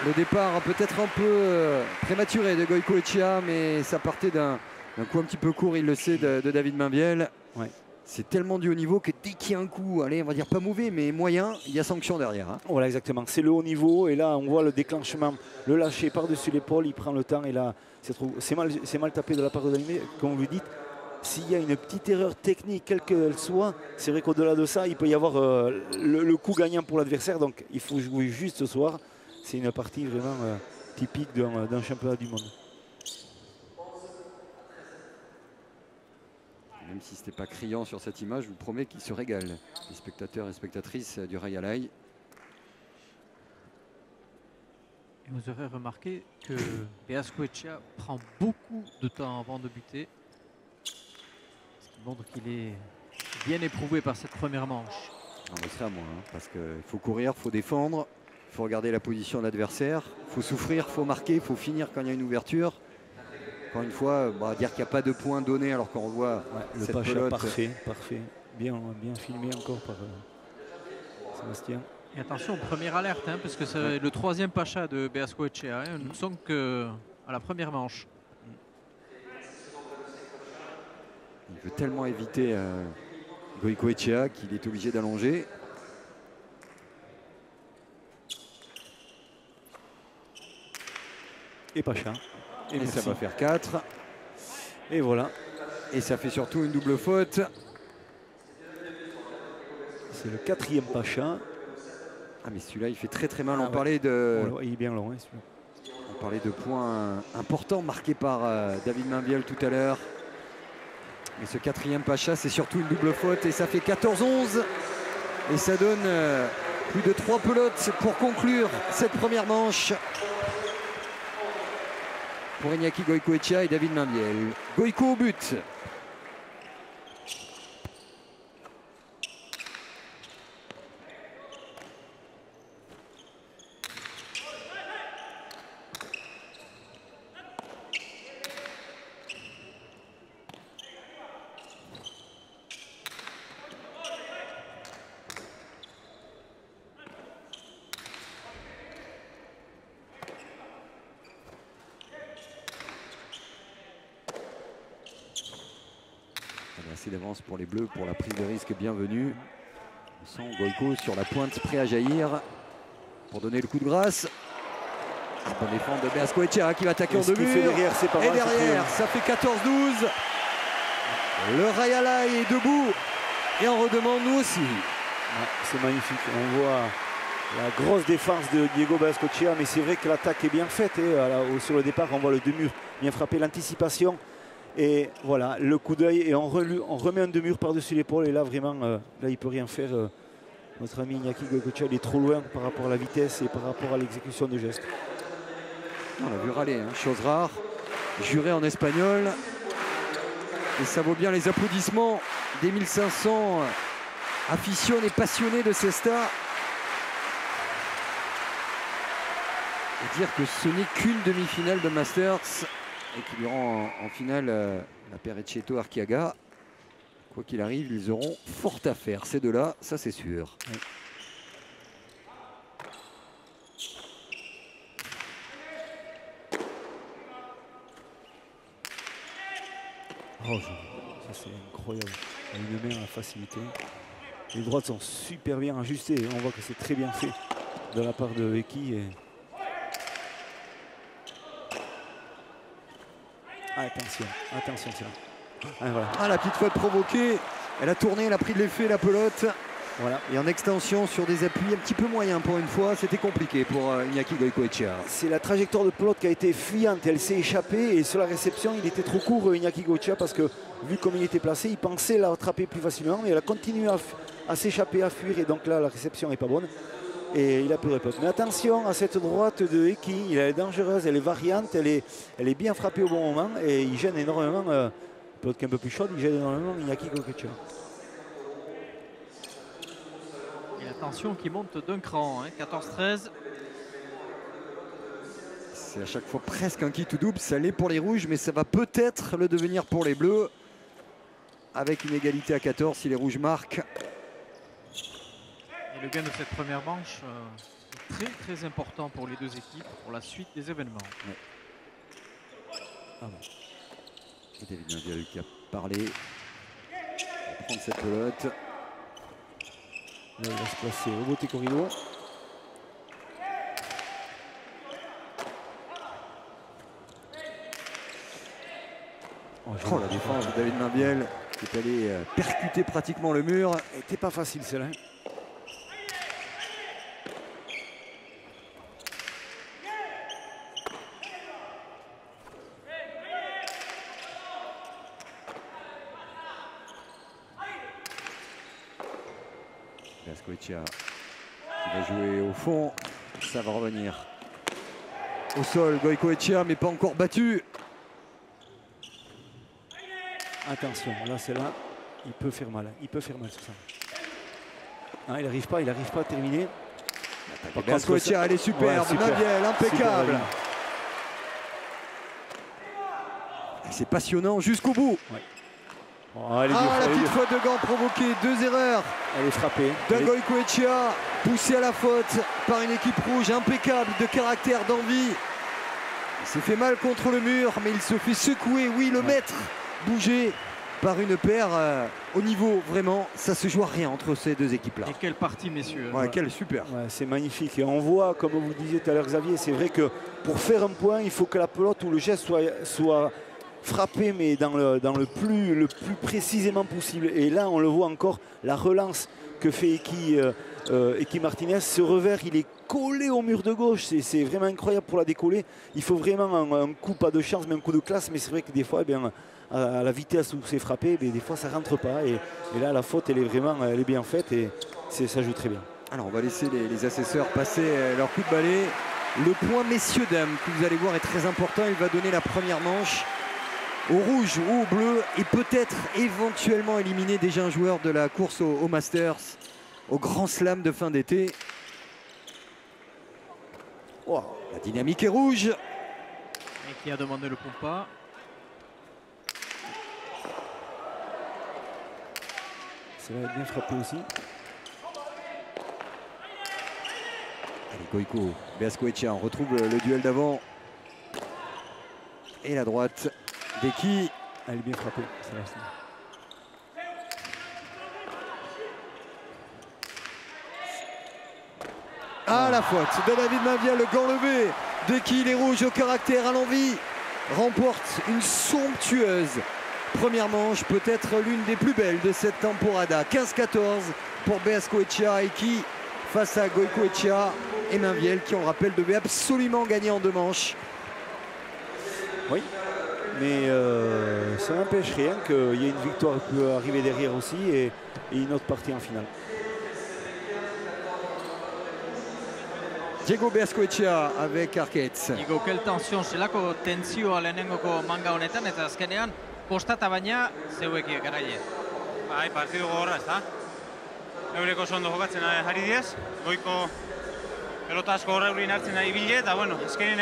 Le départ peut-être un peu prématuré de Goicoechea, mais ça partait d'un coup un petit peu court, il le sait, de David Mainvielle. Ouais. C'est tellement du haut niveau que dès qu'il y a un coup, allez, on va dire pas mauvais, mais moyen, il y a sanction derrière. Hein. Voilà, exactement. C'est le haut niveau. Et là, on voit le déclenchement, le lâcher par-dessus l'épaule. Il prend le temps. Et là, c'est mal tapé de la part de David, comme vous le dites. S'il y a une petite erreur technique, quelle qu'elle soit, c'est vrai qu'au-delà de ça, il peut y avoir le coup gagnant pour l'adversaire. Donc, il faut jouer juste ce soir. C'est une partie vraiment typique d'un championnat du monde. Même si ce n'était pas criant sur cette image, je vous promets qu'ils se régalent, les spectateurs et spectatrices du Ray Halai. Et vous aurez remarqué que Goicoechea prend beaucoup de temps avant de buter. Ce qui montre qu'il est bien éprouvé par cette première manche. On va se faire moins, hein, parce qu'il faut courir, il faut défendre, il faut regarder la position de l'adversaire, il faut souffrir, il faut marquer, il faut finir quand il y a une ouverture. Encore une fois, dire qu'il n'y a pas de points donnés alors qu'on voit le cette Pacha pelote. parfait. Bien filmé encore par Sébastien. Et attention, première alerte, hein, parce que c'est le troisième Pacha de Goicoechea. Hein. Nous ne sommes qu'à la première manche. Il veut tellement éviter Goicoechea qu'il est obligé d'allonger. Et Pacha. Et ça va faire 4. Et voilà. Et ça fait surtout une double faute. C'est le 4e Pacha. Ah mais celui-là il fait très très mal. On parlait de... il est bien long, hein, celui-là. On parlait de points importants marqués par David Mainvielle tout à l'heure. Mais ce 4e Pacha, c'est surtout une double faute. Et ça fait 14-11. Et ça donne plus de 3 pelotes pour conclure cette première manche. Pour Iñaki Goicoechea et David Mainvielle. Goico au but. Assez d'avance pour les Bleus pour la prise de risque bienvenue. On sent Goico sur la pointe prêt à jaillir pour donner le coup de grâce. Bon défense de Goicoechea qui va attaquer en deux murs. Et derrière, ça fait 14-12. Le Ray Halai est debout et on redemande nous aussi. Ouais, c'est magnifique. On voit la grosse défense de Diego Goicoechea, mais c'est vrai que l'attaque est bien faite. Et sur le départ, on voit le deux murs bien frappé, l'anticipation. Et voilà, le coup d'œil et on remet un deux-murs par-dessus l'épaule. Et là, vraiment, là, il ne peut rien faire. Notre ami Iñaki Goicoechea, il est trop loin par rapport à la vitesse et par rapport à l'exécution de gestes. On l'a vu râler, hein, chose rare. Juré en espagnol. Et ça vaut bien les applaudissements des 1500 aficionés passionnés de Cesta. Et dire que ce n'est qu'une demi-finale de Masters. Et qu'il y aura en finale la Perecetto Archiaga. Quoi qu'il arrive, ils auront fort à faire, ces deux-là, ça c'est sûr. Oui. Oh, ça c'est incroyable. Une main à la facilité. Les droites sont super bien ajustées. On voit que c'est très bien fait de la part de Eki. Et... Attention, attention, tiens. Ah, voilà. Ah, la petite faute provoquée. Elle a tourné, elle a pris de l'effet, la pelote. Voilà. Et en extension sur des appuis un petit peu moyens pour une fois, c'était compliqué pour Iñaki Goicoechea. C'est la trajectoire de pelote qui a été fuyante, elle s'est échappée et sur la réception il était trop court Iñaki Goicoechea parce que vu comme il était placé, il pensait la rattraper plus facilement mais elle a continué à s'échapper, à fuir et donc là la réception n'est pas bonne et il a peu de réponse. Mais attention à cette droite de Eki, elle est dangereuse, elle est variante, elle est bien frappée au bon moment et il gêne énormément, pelote qui est un peu plus chaude, il gêne énormément Iñaki Goicoechea. Attention qui monte d'un cran, hein, 14-13. C'est à chaque fois presque un kit ou double, ça l'est pour les rouges, mais ça va peut-être le devenir pour les bleus. Avec une égalité à 14 si les rouges marquent. Et le gain de cette première manche est très important pour les deux équipes, pour la suite des événements. Ouais. Ah bon. Et David Navialu qui a parlé. Il va prendre cette pelote. Là, il va se placer au Bote Corrido. Oh, la défense de David Mainviel qui est allé percuter pratiquement le mur. Elle n'était pas facile celle-là. Goicoechea qui va jouer au fond, ça va revenir au sol. Goicoechea mais pas encore battu. Attention, là c'est là, il peut faire mal sur ça. Ah, il n'arrive pas à terminer. Goicoechea, elle est superbe, ouais, Mainviel, impeccable. Super. C'est passionnant jusqu'au bout. Ouais. Oh, la petite faute de gant provoquée, deux erreurs. Elle est frappée. Goicoechea poussé à la faute par une équipe rouge impeccable de caractère, d'envie. Il s'est fait mal contre le mur, mais il se fait secouer, oui, le maître bougé par une paire au niveau, vraiment, ça se joue à rien entre ces deux équipes-là. Et quelle partie, messieurs. Ouais, quelle super. Ouais, c'est magnifique. Et on voit, comme vous disiez tout à l'heure, Xavier, c'est vrai que pour faire un point, il faut que la pelote ou le geste soit frappé, mais dans le plus précisément possible. Et là, on le voit encore, la relance que fait Eki Martinez. Ce revers, il est collé au mur de gauche. C'est vraiment incroyable pour la décoller. Il faut vraiment un coup, pas de chance, mais un coup de classe. Mais c'est vrai que des fois, eh bien, à la vitesse où c'est frappé, des fois, ça ne rentre pas. Et là, la faute, elle est bien faite et ça joue très bien. Alors, on va laisser les assesseurs passer leur coup de balai. Le point messieurs-dames, que vous allez voir, est très important. Il va donner la première manche au rouge ou au bleu et peut-être éventuellement éliminer déjà un joueur de la course au Masters, au Grand Slam de fin d'été. Oh, la dynamique est rouge. Et qui a demandé le pompa. Ça va être bien frappé aussi. Allez, Goico, Goicoechea, on retrouve le duel d'avant. Et la droite d'Eki. Elle est bien frappée. Ah, la faute de David Mainviel, le gant levé d'Eki, les rouges au caractère, à l'envie, remporte une somptueuse première manche, peut-être l'une des plus belles de cette temporada. 15-14 pour Goicoechea, Eki face à Goicoechea et Mainviel qui, on le rappelle, devait absolument gagner en deux manches. Oui, mais ça n'empêche rien qu'il y ait une victoire qui peut arriver derrière aussi et une autre partie en finale. Diego Goicoechea avec Arquette. Diego, quelle tension, zelako tentzioa lehenengoko manga honetan eta azkenean kostata baina zeuek garaile. Bai, partidu gogorra, ezta? Eureko oso ondo jokatzen ari diez, goiko pelota asko horreurien hartzen ari bile, eta bueno, azkenin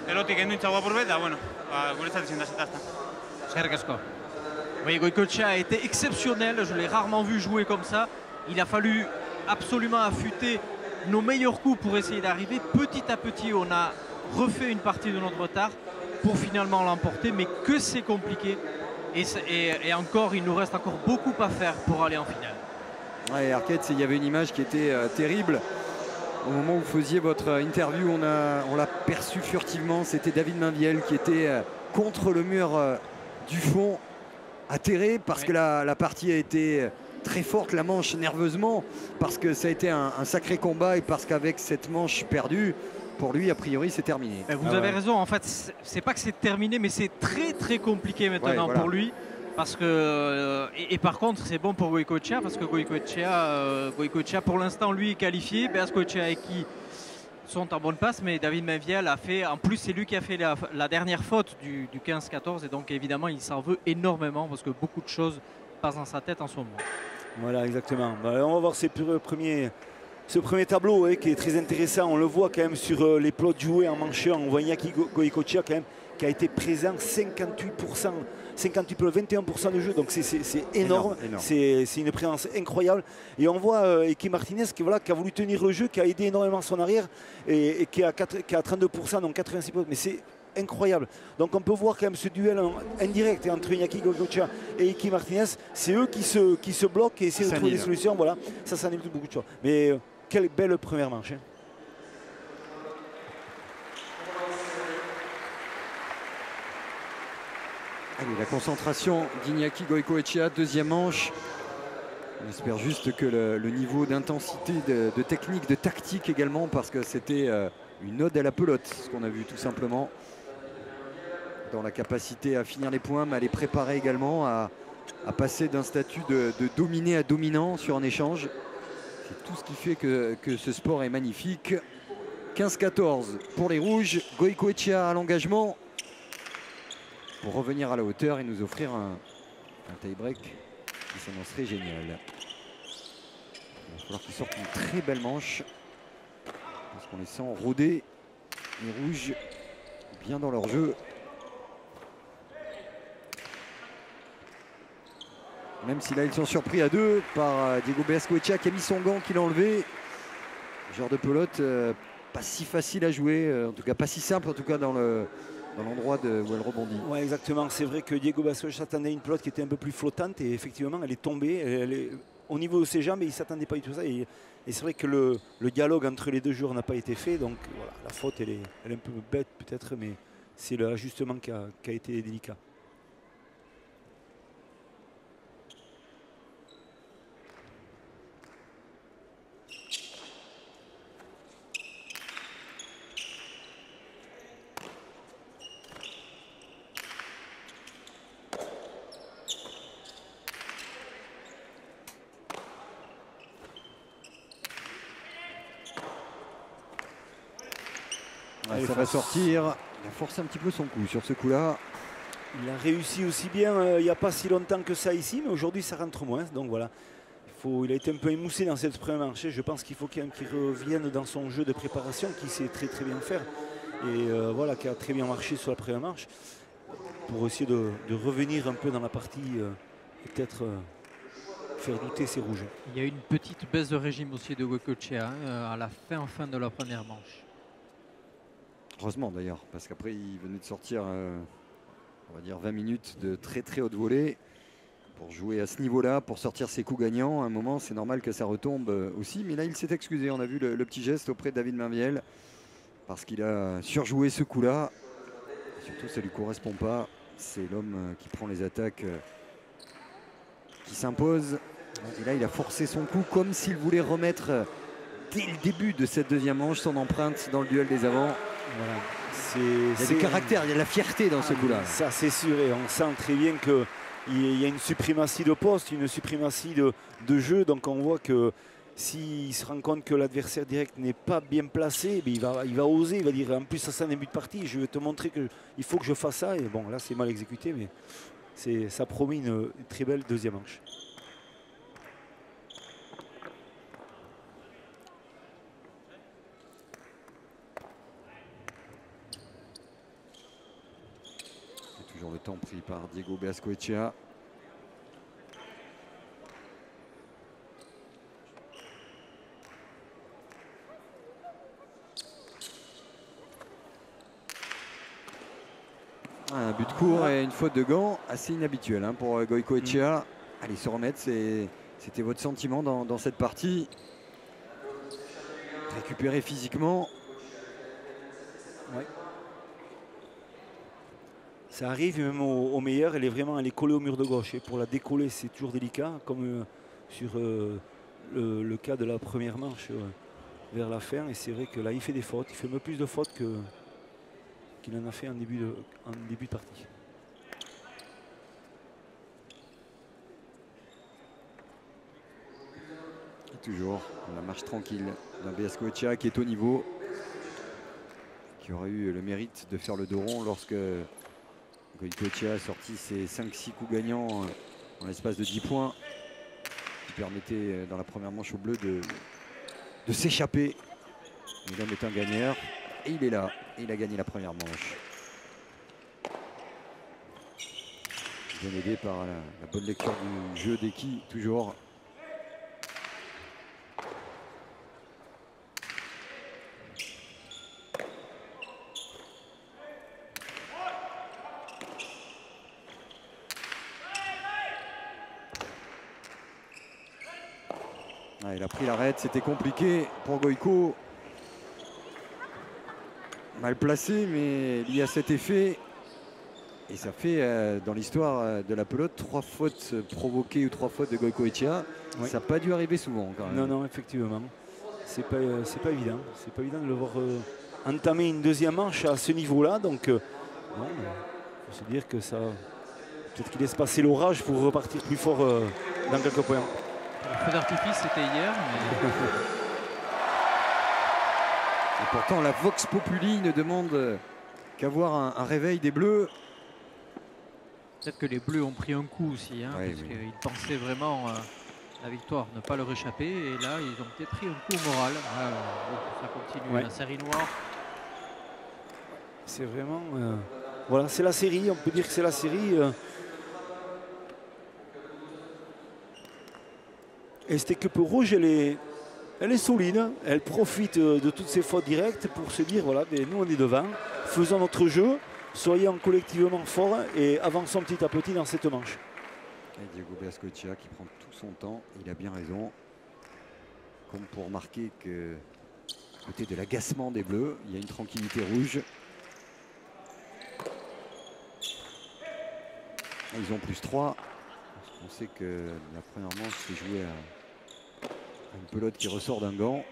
pelotik enduintza guapurbe, eta bueno, guretzat izan da zetazta. Eskerrik asko. Oui, Goicoechea a été exceptionnel, je l'ai rarement vu jouer comme ça. Il a fallu absolument affûter nos meilleurs coups pour essayer d'arriver. Petit à petit, on a refait une partie de notre retard pour finalement l'emporter, mais que c'est compliqué. Et encore, il nous reste encore beaucoup à faire pour aller en finale. Ouais, Arquette, il y avait une image qui était terrible. Au moment où vous faisiez votre interview, on l'a perçu furtivement. C'était David Mainviel qui était contre le mur du fond, atterré parce que la partie a été très forte, la manche nerveusement, parce que ça a été un sacré combat et parce qu'avec cette manche perdue, pour lui, a priori, c'est terminé. Vous avez raison, en fait, c'est pas que c'est terminé, mais c'est très très compliqué maintenant pour lui. Parce que, et par contre, c'est bon pour Goicoechea, parce que Goicoechea pour l'instant, lui, est qualifié. Beaskoechea et qui sont en bonne passe, mais David Mainviel a fait, en plus, c'est lui qui a fait la dernière faute du 15-14, et donc évidemment, il s'en veut énormément, parce que beaucoup de choses passent dans sa tête en ce moment. Voilà, exactement. On va voir ce premier tableau qui est très intéressant. On le voit quand même sur les plots joués en mancheur. On voit Iñaki Goicoechea quand même qui a été présent 58%, 21% de jeu. Donc c'est énorme. C'est une présence incroyable. Et on voit Eki Martinez qui a voulu tenir le jeu, qui a aidé énormément son arrière et qui a 32%, donc 86%. Mais c'est incroyable. Donc on peut voir quand même ce duel indirect entre Iñaki Goicoechea et Eki Martinez. C'est eux qui se bloquent et essaient de trouver des solutions. Voilà, ça s'annule beaucoup de choses. Mais quelle belle première manche. Allez, la concentration d'Iñaki Goicoechea, deuxième manche. On espère juste que le niveau d'intensité, de technique, de tactique également, parce que c'était une ode à la pelote, ce qu'on a vu tout simplement. Dans la capacité à finir les points, mais à les préparer également, à passer d'un statut de dominé à dominant sur un échange. C'est tout ce qui fait que ce sport est magnifique. 15-14 pour les Rouges. Goicoechea à l'engagement pour revenir à la hauteur et nous offrir un tie-break qui s'annoncerait génial. Il va falloir qu'ils sortent une très belle manche parce qu'on les sent rôder. Les Rouges bien dans leur jeu. Même si là ils sont surpris à deux par Diego Beaskoechea qui a mis son gant, qui l'a enlevé. Genre de pelote pas si facile à jouer, en tout cas pas si simple en tout cas dans l'endroit où elle rebondit. Oui, exactement. C'est vrai que Diego Beaskoechea attendait une pelote qui était un peu plus flottante et effectivement elle est tombée. Au niveau de ses jambes, il ne s'attendait pas du tout à ça. Et c'est vrai que le dialogue entre les deux joueurs n'a pas été fait. Donc voilà, la faute elle est un peu bête peut-être, mais c'est l'ajustement qui a été délicat. Ça va sortir. Il a forcé un petit peu son coup sur ce coup-là. Il a réussi aussi bien il n'y a pas si longtemps que ça ici, mais aujourd'hui ça rentre moins. Donc voilà, il a été un peu émoussé dans cette première manche. Je pense qu'il faut qu'il revienne dans son jeu de préparation, qu'il sait très très bien faire. Et voilà, qui a très bien marché sur la première manche. Pour essayer de revenir un peu dans la partie et peut-être faire douter ces Rouges. Il y a eu une petite baisse de régime aussi de Goicoechea à la fin de la première manche. Heureusement d'ailleurs, parce qu'après il venait de sortir, on va dire 20 minutes de très très haute volée. Pour jouer à ce niveau-là, pour sortir ses coups gagnants, à un moment c'est normal que ça retombe aussi. Mais là il s'est excusé, on a vu le petit geste auprès de David Mainviel, parce qu'il a surjoué ce coup-là. Surtout ça ne lui correspond pas, c'est l'homme qui prend les attaques qui s'impose. Et là il a forcé son coup comme s'il voulait remettre dès le début de cette deuxième manche son empreinte dans le duel des avants. Voilà. Il y a du caractère, il y a de la fierté dans ce coup-là. Ça c'est sûr, et on sent très bien qu'il y a une suprématie de poste, une suprématie de jeu. Donc on voit que s'il se rend compte que l'adversaire direct n'est pas bien placé, il va oser, il va dire en plus ça c'est un début de partie, je vais te montrer qu'il faut que je fasse ça. Et bon là c'est mal exécuté, mais ça promet une très belle deuxième manche. Toujours le temps pris par Diego Beaskoechea. Un but court et une faute de gant assez inhabituelle hein, pour Goicoechea. Allez, se remettre, c'était votre sentiment dans cette partie. Récupérer physiquement. Ouais. Ça arrive même au meilleur, elle est collée au mur de gauche. Et pour la décoller, c'est toujours délicat, comme sur le cas de la première manche vers la fin. Et c'est vrai que là, il fait des fautes. Il fait même plus de fautes qu'il en a fait en début de partie. Et toujours la marche tranquille d'un BS Goicoechea qui est au niveau, qui aurait eu le mérite de faire le dos rond lorsque Goicoechea a sorti ses 5-6 coups gagnants en l'espace de 10 points, qui permettait dans la première manche au bleu de s'échapper. L'homme est un gagneur et il est là. Et il a gagné la première manche. Bien aidé par la bonne lecture du jeu d'Eki, toujours. Ah, il a pris l'arrêt, c'était compliqué pour Goico. Mal placé, mais lié à cet effet. Et ça fait, dans l'histoire de la pelote, 3 fautes provoquées ou 3 fautes de Goicoechea. Oui. Ça n'a pas dû arriver souvent quand même. Non, non, effectivement. C'est pas évident. C'est pas évident de le voir entamer une deuxième manche à ce niveau-là. Donc, il faut se dire que ça... Peut-être qu'il laisse passer l'orage pour repartir plus fort dans quelques points. Le feu d'artifice, c'était hier. Mais... Et pourtant, la Vox Populi ne demande qu'avoir un réveil des Bleus. Peut-être que les Bleus ont pris un coup aussi, hein, oui, parce qu'ils pensaient vraiment la victoire, ne pas leur échapper. Et là, ils ont peut-être pris un coup au moral. Ça continue, la série noire. C'est vraiment... voilà, c'est la série, on peut dire que c'est la série. Et cette équipe rouge, elle est solide, elle profite de toutes ces fautes directes pour se dire, voilà, nous on est devant, faisons notre jeu, soyons collectivement forts et avançons petit à petit dans cette manche. Et Diego Goicoechea qui prend tout son temps, il a bien raison. Comme pour marquer que côté de l'agacement des Bleus, il y a une tranquillité rouge. Et ils ont plus 3. On sait que la première manche s'est jouée à une pelote qui ressort d'un gant.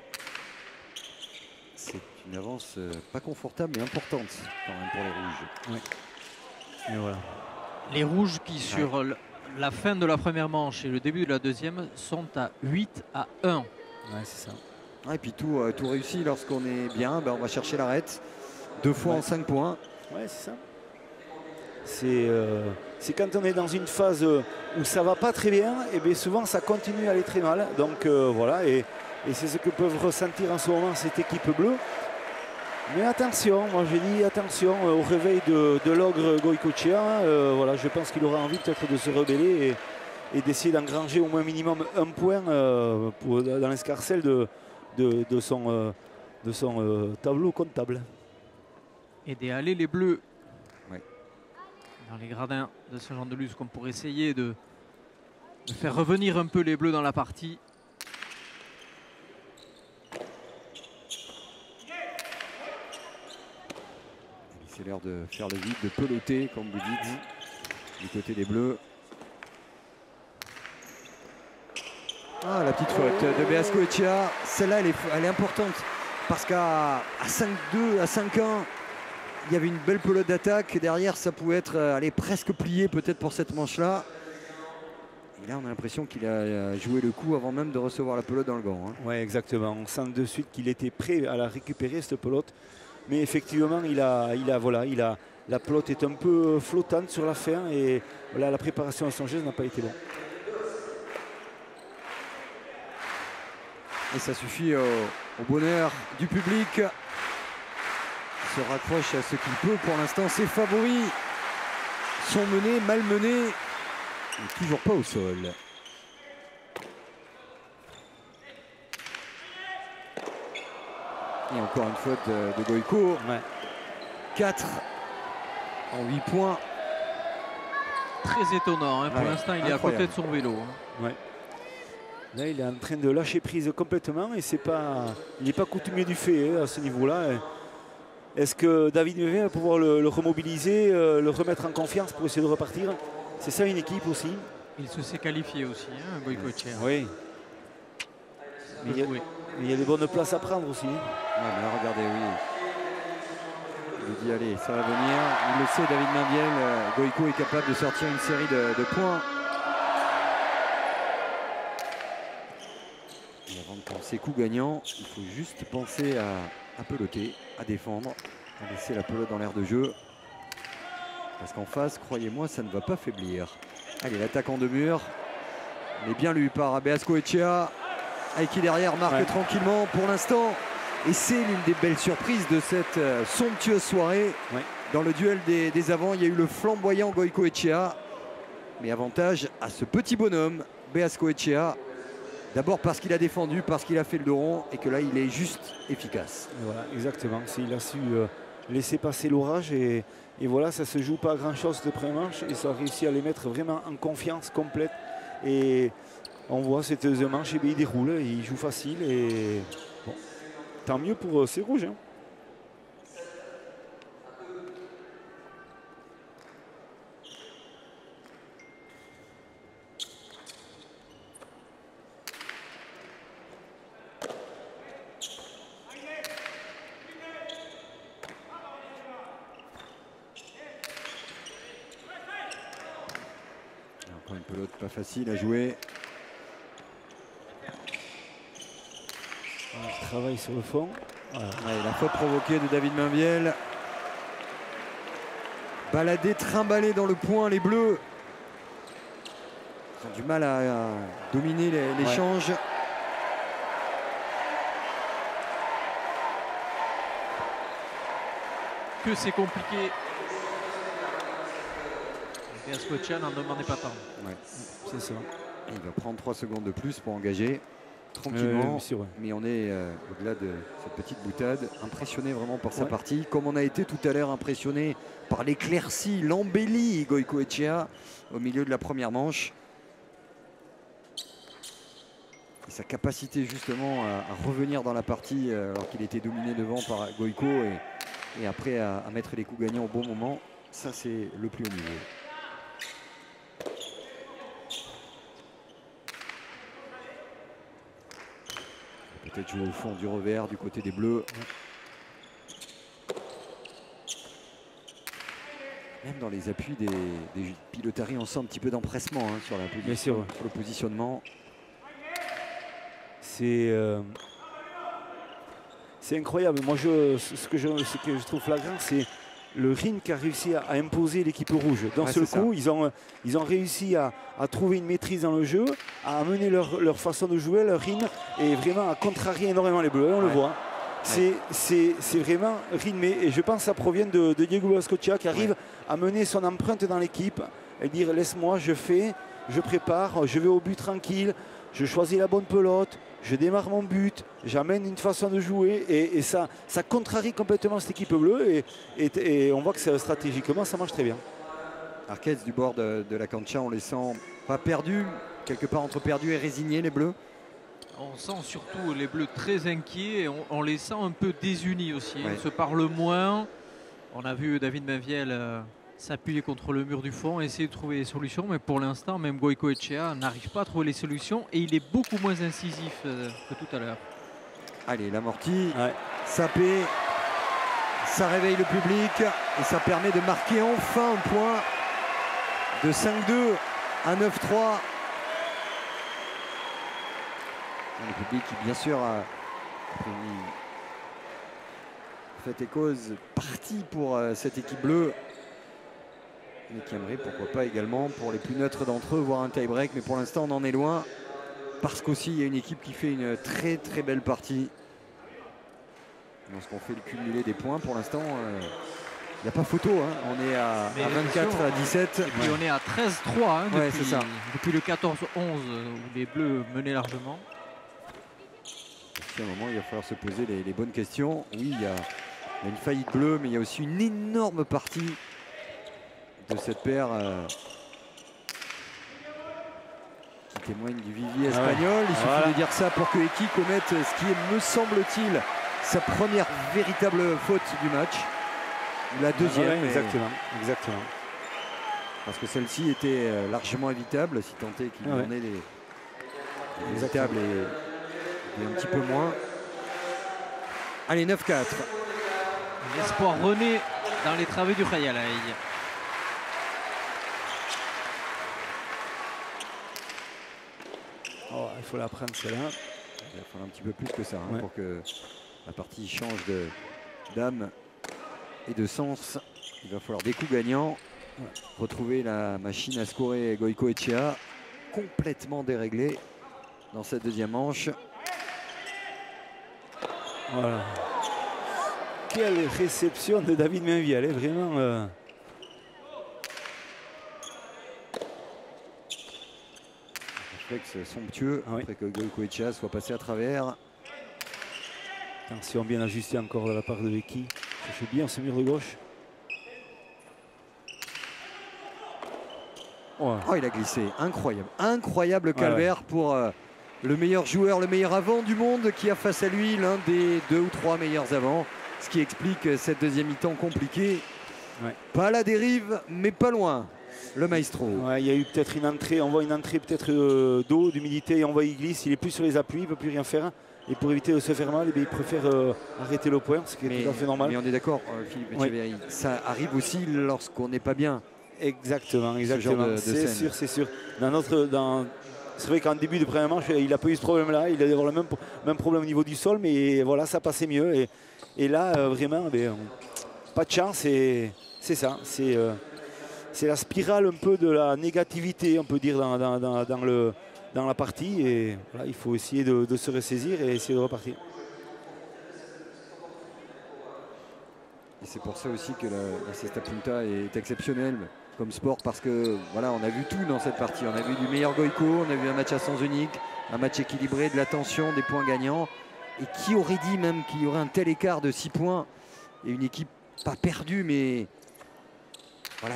C'est une avance pas confortable mais importante quand même pour les rouges. Ouais. Et voilà. Les rouges qui sur la fin de la première manche et le début de la deuxième sont à 8-1. Ouais, c'est ça. Et puis tout réussi lorsqu'on est bien, on va chercher l'arrête. 2 fois en 5 points. Ouais, c'est ça. C'est quand on est dans une phase où ça va pas très bien, et bien souvent ça continue à aller très mal. Donc voilà, et c'est ce que peuvent ressentir en ce moment cette équipe bleue. Mais attention, moi j'ai dit attention au réveil de l'ogre Goicoechea. Voilà, je pense qu'il aura envie peut-être de se rebeller et d'essayer d'engranger au moins minimum un point dans l'escarcelle de son tableau comptable. Et d'aller les Bleus dans les gradins de Saint-Jean-de-Luz, comme pour essayer de faire revenir un peu les Bleus dans la partie. C'est l'heure de faire le vide, de peloter, comme vous dites, du côté des Bleus. Ah, la petite faute de BS Goicoechea. Celle-là, elle est importante parce qu'à 5-2, à 5-1, il y avait une belle pelote d'attaque. Derrière, ça pouvait être presque plié peut-être pour cette manche-là. Et là, on a l'impression qu'il a joué le coup avant même de recevoir la pelote dans le gant. Hein. Oui, exactement. On sent de suite qu'il était prêt à la récupérer, cette pelote. Mais effectivement, la pelote est un peu flottante sur la fin. Et voilà, la préparation à son geste n'a pas été bonne. Et ça suffit au bonheur du public. Se raccroche à ce qu'il peut. Pour l'instant, ses favoris sont menés, malmenés, et toujours pas au sol. Et encore une faute de Goico. 4. en 8 points. Très étonnant, hein. Pour Ouais, l'instant, il est à incroyable. côté de son vélo, hein. Ouais. Là, il est en train de lâcher prise complètement et il n'est pas coutumier du fait à ce niveau-là. Est-ce que David Mevé va pouvoir le remobiliser, le remettre en confiance pour essayer de repartir? C'est ça une équipe aussi. Il se s'est qualifié aussi, hein, Goycochea. Oui. Mais il y a des bonnes places à prendre aussi. Ouais, mais là, regardez, oui. Il lui dit, allez, ça va venir. Il le sait, David Mainviel. Goïco est capable de sortir une série de points. Et avant de penser coup gagnant, il faut juste penser à peloter, à défendre, à laisser la pelote dans l'air de jeu. Parce qu'en face, croyez-moi, ça ne va pas faiblir. Allez, l'attaquant de mur. Mais bien lui par Beascoechea. Et qui derrière marque tranquillement pour l'instant. Et c'est l'une des belles surprises de cette somptueuse soirée. Ouais. Dans le duel des avants, il y a eu le flamboyant Goicoechea. Mais avantage à ce petit bonhomme, Beascoechea. D'abord parce qu'il a défendu, parce qu'il a fait le dos rond et que là, il est juste efficace. Et voilà, exactement. Il a su laisser passer l'orage et voilà, ça se joue pas à grand-chose de pré-manche et ça a réussi à les mettre vraiment en confiance complète. Et on voit cette deuxième manche, et il déroule, il joue facile et bon, tant mieux pour ces rouges. Hein. Encore une pelote pas facile à jouer. Il travaille sur le fond. Voilà. Ouais, la faute provoquée de David Mainviel. Baladé, trimballé dans le point, les Bleus. Ils ont du mal à dominer l'échange. Que c'est compliqué. Beascoechea n'en demandait pas tant. Ouais. C'est ça. Il va prendre 3 secondes de plus pour engager tranquillement. C'est vrai. Mais on est au-delà de cette petite boutade, impressionné vraiment par sa partie. Comme on a été tout à l'heure impressionné par l'éclaircie, l'embellie Goicoechea au milieu de la première manche. Et sa capacité justement à revenir dans la partie alors qu'il était dominé devant par Goïco et après à mettre les coups gagnants au bon moment. Ça, c'est le plus haut niveau. Peut-être jouer au fond du revers du côté des Bleus. Même dans les appuis des pilotaries, on sent un petit peu d'empressement hein, sur le positionnement. C'est incroyable. Moi, ce que je trouve flagrant, c'est le RIN qui a réussi à imposer l'équipe rouge. D'un seul coup, ils ont réussi à trouver une maîtrise dans le jeu, à amener leur façon de jouer, leur RIN, et vraiment à contrarier énormément les Bleus. On le voit. C'est vraiment rythmé. Et je pense que ça provient de Diego Beascoechea qui arrive à mener son empreinte dans l'équipe et dire laisse-moi, je fais, je prépare, je vais au but tranquille, je choisis la bonne pelote, je démarre mon but, j'amène une façon de jouer et ça contrarie complètement cette équipe bleue et on voit que stratégiquement ça marche très bien. Arquette du bord de la cancha, on les sent pas perdus, quelque part entre perdus et résignés les Bleus. On sent surtout les Bleus très inquiets et on les sent un peu désunis aussi. Ouais. On se parle moins. On a vu David Mainviel s'appuyer contre le mur du fond, essayer de trouver des solutions, mais pour l'instant, même Goicoechea n'arrive pas à trouver les solutions et il est beaucoup moins incisif que tout à l'heure. Allez, l'amorti, sapé, ça réveille le public et ça permet de marquer enfin un point de 5-2 à 9-3. Le public qui, bien sûr, a fait et cause partie pour cette équipe bleue, mais qui aimerait, pourquoi pas également, pour les plus neutres d'entre eux, voir un tie-break. Mais pour l'instant, on en est loin, parce qu'aussi, il y a une équipe qui fait une très très belle partie. Lorsqu'on fait le cumulé des points, pour l'instant, il n'y a pas photo. Hein. On est à 24 à 17. Et puis on est à 13-3 hein, depuis le 14-11 où les Bleus menaient largement. À un moment, il va falloir se poser les bonnes questions. Oui, il y a une faillite bleue, mais il y a aussi une énorme partie de cette paire qui témoigne du vivier espagnol. Il suffit de dire ça pour que Eki commette ce qui est, me semble-t-il, sa première véritable faute du match. Ou la deuxième. Exactement. Parce que celle-ci était largement évitable, si tant est qu'il en ait des évitables et un petit peu moins. Allez, 9-4. L'espoir renaît dans les travées du Hayalay. Oh, il faut la prendre celle-là. Il va falloir un petit peu plus que ça pour que la partie change d'âme et de sens. Il va falloir des coups gagnants. Retrouver la machine à scorer Goicoechea, complètement déréglée dans cette deuxième manche. Voilà. Quelle réception de David Mainviel, vraiment. Réflexe somptueux après que Goicoechea soit passé à travers. Attention bien ajusté encore de la part de Eki. Cherche bien ce mur de gauche. Oh, il a glissé, incroyable. Incroyable calvaire pour le meilleur joueur, le meilleur avant du monde qui a face à lui l'un des 2 ou 3 meilleurs avants. Ce qui explique cette deuxième mi-temps compliquée. Pas à la dérive, mais pas loin, le maestro. Il y a eu peut-être une entrée, on voit une entrée peut-être d'eau, d'humidité, et on voit il glisse, il est plus sur les appuis, il ne peut plus rien faire. Et pour éviter de se faire mal, il préfère arrêter le point, ce qui est tout à fait normal. Mais on est d'accord, Philippe Echeverry, ça arrive aussi lorsqu'on n'est pas bien. Exactement. C'est sûr. C'est vrai qu'en début de première manche, il n'a pas eu ce problème-là. Il a le même problème au niveau du sol, mais voilà, ça passait mieux. Et là, vraiment, pas de chance. C'est ça. C'est la spirale un peu de la négativité, on peut dire, dans la partie. Et voilà, il faut essayer de se ressaisir et essayer de repartir. Et c'est pour ça aussi que la Cesta Punta est exceptionnelle comme sport, parce que voilà, on a vu tout dans cette partie. On a vu du meilleur Goico, on a vu un match à sens unique, un match équilibré, de la tension, des points gagnants. Et qui aurait dit même qu'il y aurait un tel écart de 6 points et une équipe pas perdue, mais voilà,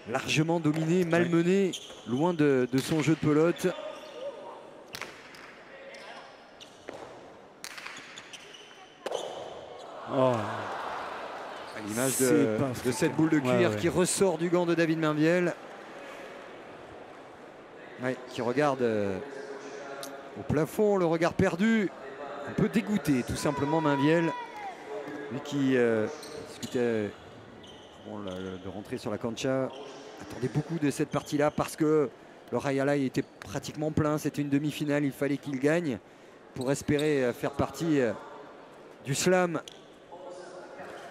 largement dominée, malmenée, loin de son jeu de pelote. À l'image de cette boule de cuir qui ressort du gant de David Mainviel. Qui regarde au plafond, le regard perdu, un peu dégoûté tout simplement Mainviel. Lui qui discutait de rentrer sur la cancha, attendait beaucoup de cette partie-là parce que le Hayalay était pratiquement plein. C'était une demi-finale, il fallait qu'il gagne pour espérer faire partie du slam,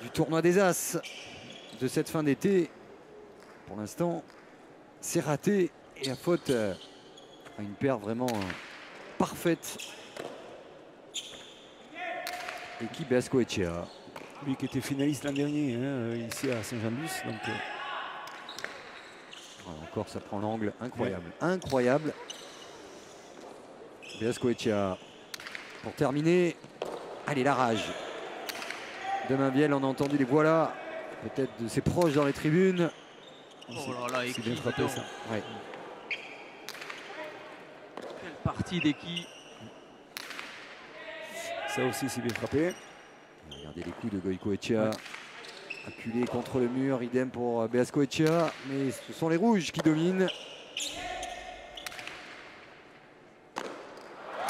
du tournoi des As de cette fin d'été. Pour l'instant, c'est raté et à faute à une paire vraiment parfaite. Équipe Beascoechea. Lui qui était finaliste l'an dernier ici à Saint-Jean-de-Luz. Voilà, encore ça prend l'angle incroyable. Incroyable. Beascoechea pour terminer. Allez, la rage de Mainviel, on a entendu les voilà, peut-être de ses proches dans les tribunes. Oh là là, c'est bien frappé ça. Quelle partie d'Eki. Ça aussi c'est bien frappé. Regardez les coups de Goicoechea. Acculé contre le mur, idem pour Beascoechea, mais ce sont les rouges qui dominent.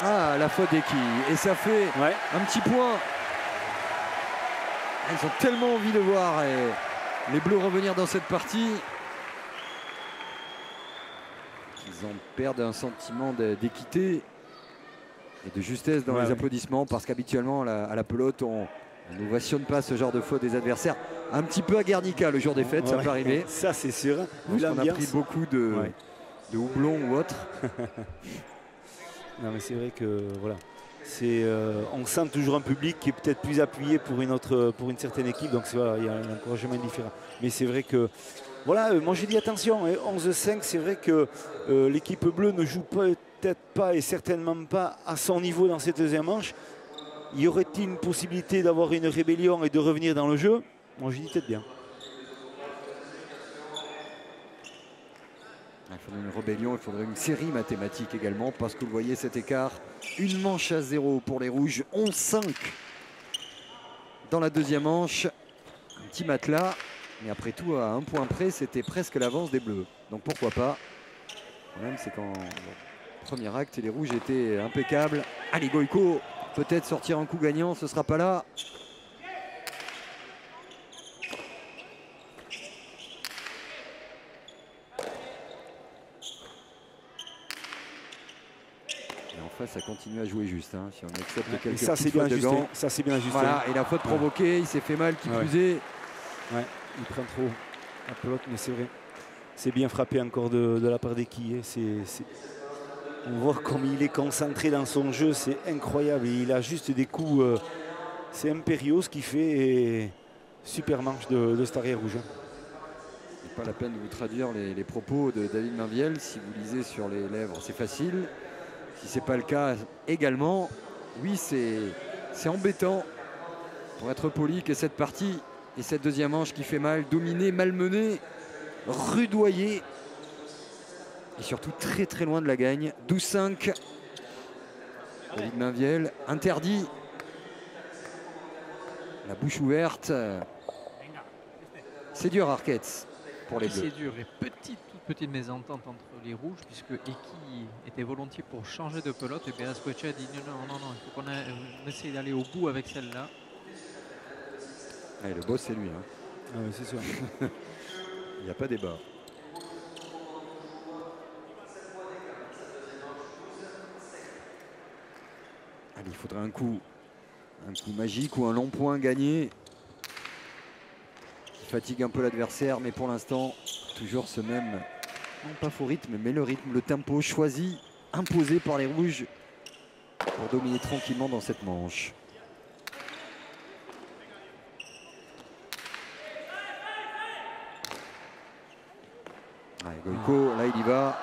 Ah, la faute d'Eki, et ça fait un petit point. Ils ont tellement envie de voir les Bleus revenir dans cette partie qu'ils en perdent un sentiment d'équité et de justesse dans les applaudissements, parce qu'habituellement à la pelote on n'ovationne pas ce genre de faute des adversaires. Un petit peu à Guernica le jour des fêtes, ça peut arriver. Ça c'est sûr. Parce qu'on a pris beaucoup de houblon ou autre. Non mais c'est vrai que voilà. On sent toujours un public qui est peut-être plus appuyé pour une certaine équipe, donc il y a un encouragement différent. Mais c'est vrai que, voilà, moi j'ai dit attention, 11-5, c'est vrai que l'équipe bleue ne joue peut-être pas et certainement pas à son niveau dans cette deuxième manche. Y aurait-il une possibilité d'avoir une rébellion et de revenir dans le jeu? Moi j'ai dit peut-être bien. Il faudrait une rébellion, il faudrait une série mathématique également, parce que vous voyez cet écart. Une manche à 0 pour les rouges, 11-5 dans la deuxième manche. Un petit matelas, mais après tout, à un point près, c'était presque l'avance des bleus. Donc pourquoi pas. Le problème, c'est qu'en premier acte, les rouges étaient impeccables. Allez, Goïko, peut-être sortir un coup gagnant, ce ne sera pas là. Ça continue à jouer juste, hein, si on accepte quelques petites fautes de gants. Ça c'est bien ajusté. Voilà, et la faute provoquée, il s'est fait mal, qui plus est. Ouais, il prend trop la pelote, mais c'est vrai. C'est bien frappé encore de la part d'Eki. On voit comme il est concentré dans son jeu, c'est incroyable. Il a juste des coups, c'est impérieux ce qu'il fait. Et super manche de cet arrière rouge. C'est pas la peine de vous traduire les propos de David Mainviel. Si vous lisez sur les lèvres, c'est facile. Si ce n'est pas le cas également, oui, c'est embêtant, pour être poli, que cette partie et cette deuxième manche qui fait mal, dominée, malmenée, rudoyée, et surtout très très loin de la gagne. 12-5, David Mainviel, interdit, la bouche ouverte. C'est dur, Arquette, pour les Bleus. C'est dur, et toute petite mésentente entre les rouges, puisque Eki était volontiers pour changer de pelote, et Beaskoetxea a dit non, il faut qu'on essaye d'aller au bout avec celle-là. Allez, le boss, c'est lui. Hein. Ah oui, c'est sûr. Il n'y a pas débat. Allez, il faudrait un coup magique ou un long point gagné qui fatigue un peu l'adversaire, mais pour l'instant, toujours ce même, non pas faux rythme, mais le rythme, le tempo choisi, imposé par les rouges pour dominer tranquillement dans cette manche. Allez, Goïko, là il y va.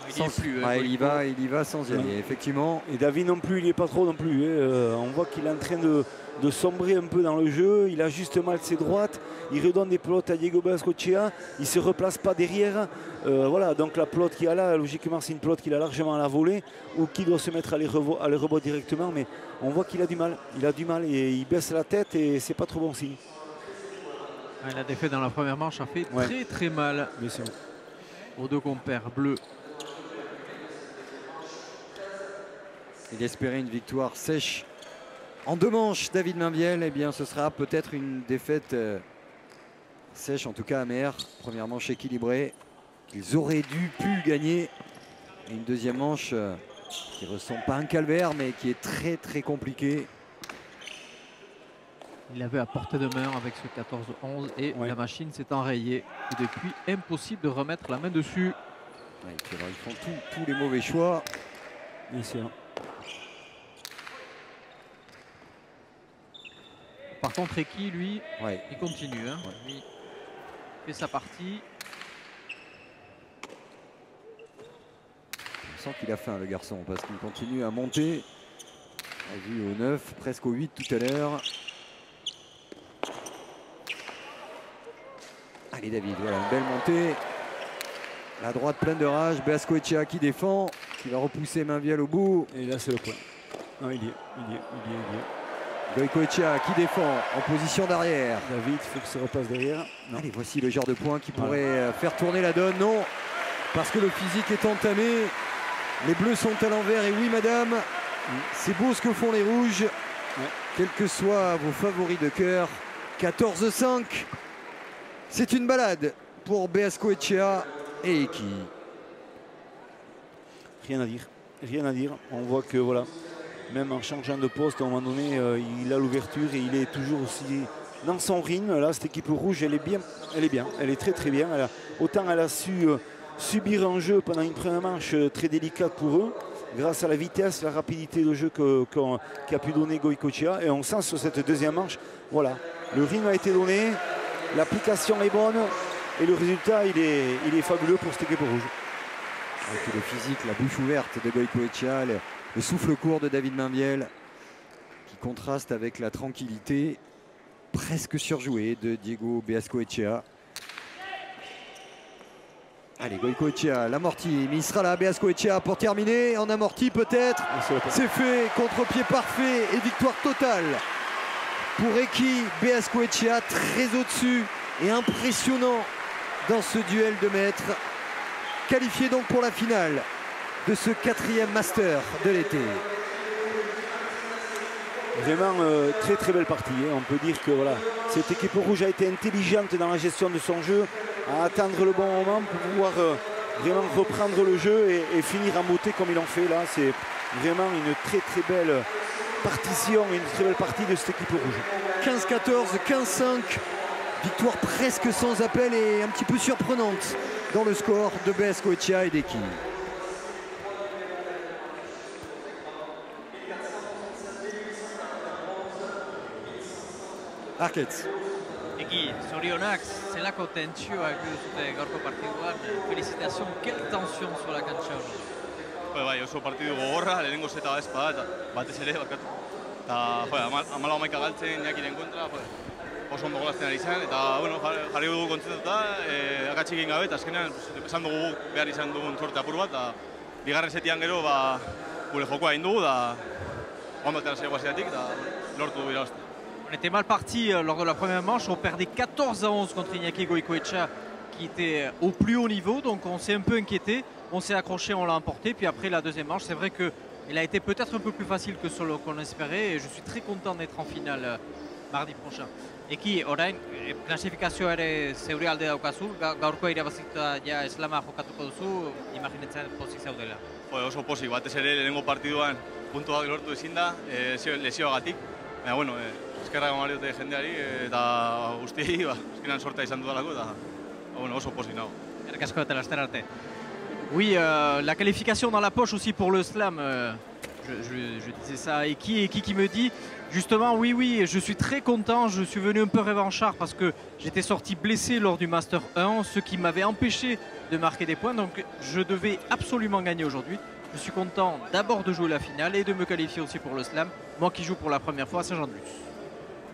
Il y va sans y aller, effectivement. Et David non plus, il n'y est pas trop non plus. On voit qu'il est en train de sombrer un peu dans le jeu. Il a juste mal ses droites. Il redonne des pelotes à Diego Beaskoetxea. Il ne se replace pas derrière. Voilà, donc la pelote qu'il a là, logiquement, c'est une pelote qu'il a largement à la volée ou qui doit se mettre à les rebot directement. Mais on voit qu'il a du mal. Il a du mal et il baisse la tête et c'est pas trop bon signe. La défaite dans la première manche a fait très très mal aux deux compères bleus. Il espérait une victoire sèche en deux manches, David Mainviel. Eh bien, ce sera peut-être une défaite sèche, en tout cas amère. Première manche équilibrée. Ils auraient pu gagner. Et une deuxième manche qui ne ressemble pas à un calvaire, mais qui est très très compliquée. Il l'avait à portée de main avec ce 14-11 et la machine s'est enrayée. Et depuis, impossible de remettre la main dessus. Ouais, alors, ils font tous les mauvais choix. Bien sûr. Par contre, Eki, lui, il continue. Hein. Lui, il fait sa partie. On sent qu'il a faim, le garçon, parce qu'il continue à monter. On a vu au 9, presque au 8 tout à l'heure. Allez, David, voilà, une belle montée. La droite pleine de rage. Beaskoetxea qui défend, qui va repousser Mainviel au bout. Et là, c'est le point. Non, il y est. Goïkoetxea qui défend en position d'arrière. David, il faut qu'il se repasse derrière. Non. Allez, voici le genre de point qui pourrait faire tourner la donne. Non, parce que le physique est entamé. Les bleus sont à l'envers. Et oui, madame, c'est beau ce que font les rouges. Quels que soient vos favoris de cœur. 14-5. C'est une balade pour Beaskoetxea et Eki. Rien à dire. On voit que voilà. Même en changeant de poste, à un moment donné, il a l'ouverture et il est toujours aussi dans son rythme. Là, cette équipe rouge, elle est bien. Elle est très très bien. Autant elle a su subir un jeu pendant une première manche très délicate pour eux, grâce à la vitesse, la rapidité de jeu qu'a pu donner Goïkoetxea. Et on sent sur cette deuxième manche, voilà, le rythme a été donné, l'application est bonne et le résultat, il est fabuleux pour cette équipe rouge. Avec le physique, la bouche ouverte de Goïkoetxea, le souffle court de David Mainviel qui contraste avec la tranquillité presque surjouée de Diego Beaskoetxea. Allez, Goicoechea, l'amorti, mais il sera là, Beazcoechea pour terminer, en amorti peut-être. C'est fait, contre-pied parfait et victoire totale pour Eki Beazcoechea, très au-dessus et impressionnant dans ce duel de maîtres. Qualifié donc pour la finale de ce 4e Master de l'été. Vraiment très très belle partie. Hein. On peut dire que voilà, cette équipe rouge a été intelligente dans la gestion de son jeu, à attendre le bon moment pour pouvoir vraiment reprendre le jeu et finir en beauté comme ils l'ont fait là. C'est vraiment une très très belle partition et une très belle partie de cette équipe rouge. 15-14, 15-5, victoire presque sans appel et un petit peu surprenante dans le score de Beazcoechea et d'Eki. Arquette. Eki, zorionak, zelako tentsioak dute gaurko partiduan. Felicitación, quelle tension sur la cancha. Bai, oso partidu gogorra, lehenengo zeta espada eta batez ere barkatu. Eta, 14 galtzen Jakiren kontra, oso ondo golazten ari zen, eta, bueno, jarri dugu kontzentuta, akatzik egin gabe, eta azkenean esan dugu behar izan dugun sorte apur bat, eta bigarren setian gero, gure jokoa egin dugu, da ondo atera zaigu hasieratik, eta lortu dugu irabazten. On était mal parti lors de la première manche, on perdait 14-11 contre Iñaki Goicoechea qui était au plus haut niveau, donc on s'est un peu inquiété, on s'est accroché, on l'a emporté, puis après la deuxième manche, c'est vrai qu'il a été peut-être un peu plus facile que ce qu'on espérait, et je suis très content d'être en finale mardi prochain. Eki, orain, klasifikazioa ere zeure alde daukazu, gaurkoa irabazita ja eslama jokatuko duzu, imaginatzen pozik zaudela. Oso pozik, batez ere lehenengo partiduan puntuak lortu ezin da, lesioagatik, baina, bueno, eskerrak mariote jendeari eta guztiei, azkenean sortea izan dudalako, eta bueno, oso pozik nago. Erkasko eta laster arte. Oui, la qualification dans la poche aussi pour le slam. Je disais ça à Eki qui me dit justement oui, je suis très content, je suis venu un peu revanchard parce que j'étais sorti blessé lors du Master 1, ce qui m'avait empêché de marquer des points, donc je devais absolument gagner aujourd'hui. Je suis content d'abord de jouer la finale et de me qualifier aussi pour le slam, moi qui joue pour la première fois à Saint-Jean-de-Luz.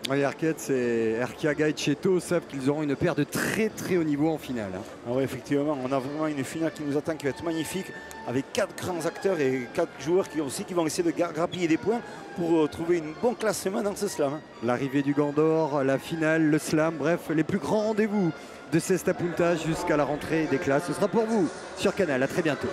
Oui, Arquette et Erkiaga et Cheto savent qu'ils auront une paire de très très haut niveau en finale. Ah oui, effectivement, on a vraiment une finale qui nous attend, qui va être magnifique, avec 4 grands acteurs et 4 joueurs qui vont essayer de grappiller des points pour trouver un bon classement dans ce slam. L'arrivée du Gant d'Or, la finale, le slam, bref, les plus grands rendez-vous de Cesta Punta jusqu'à la rentrée des classes. Ce sera pour vous sur Canal. À très bientôt.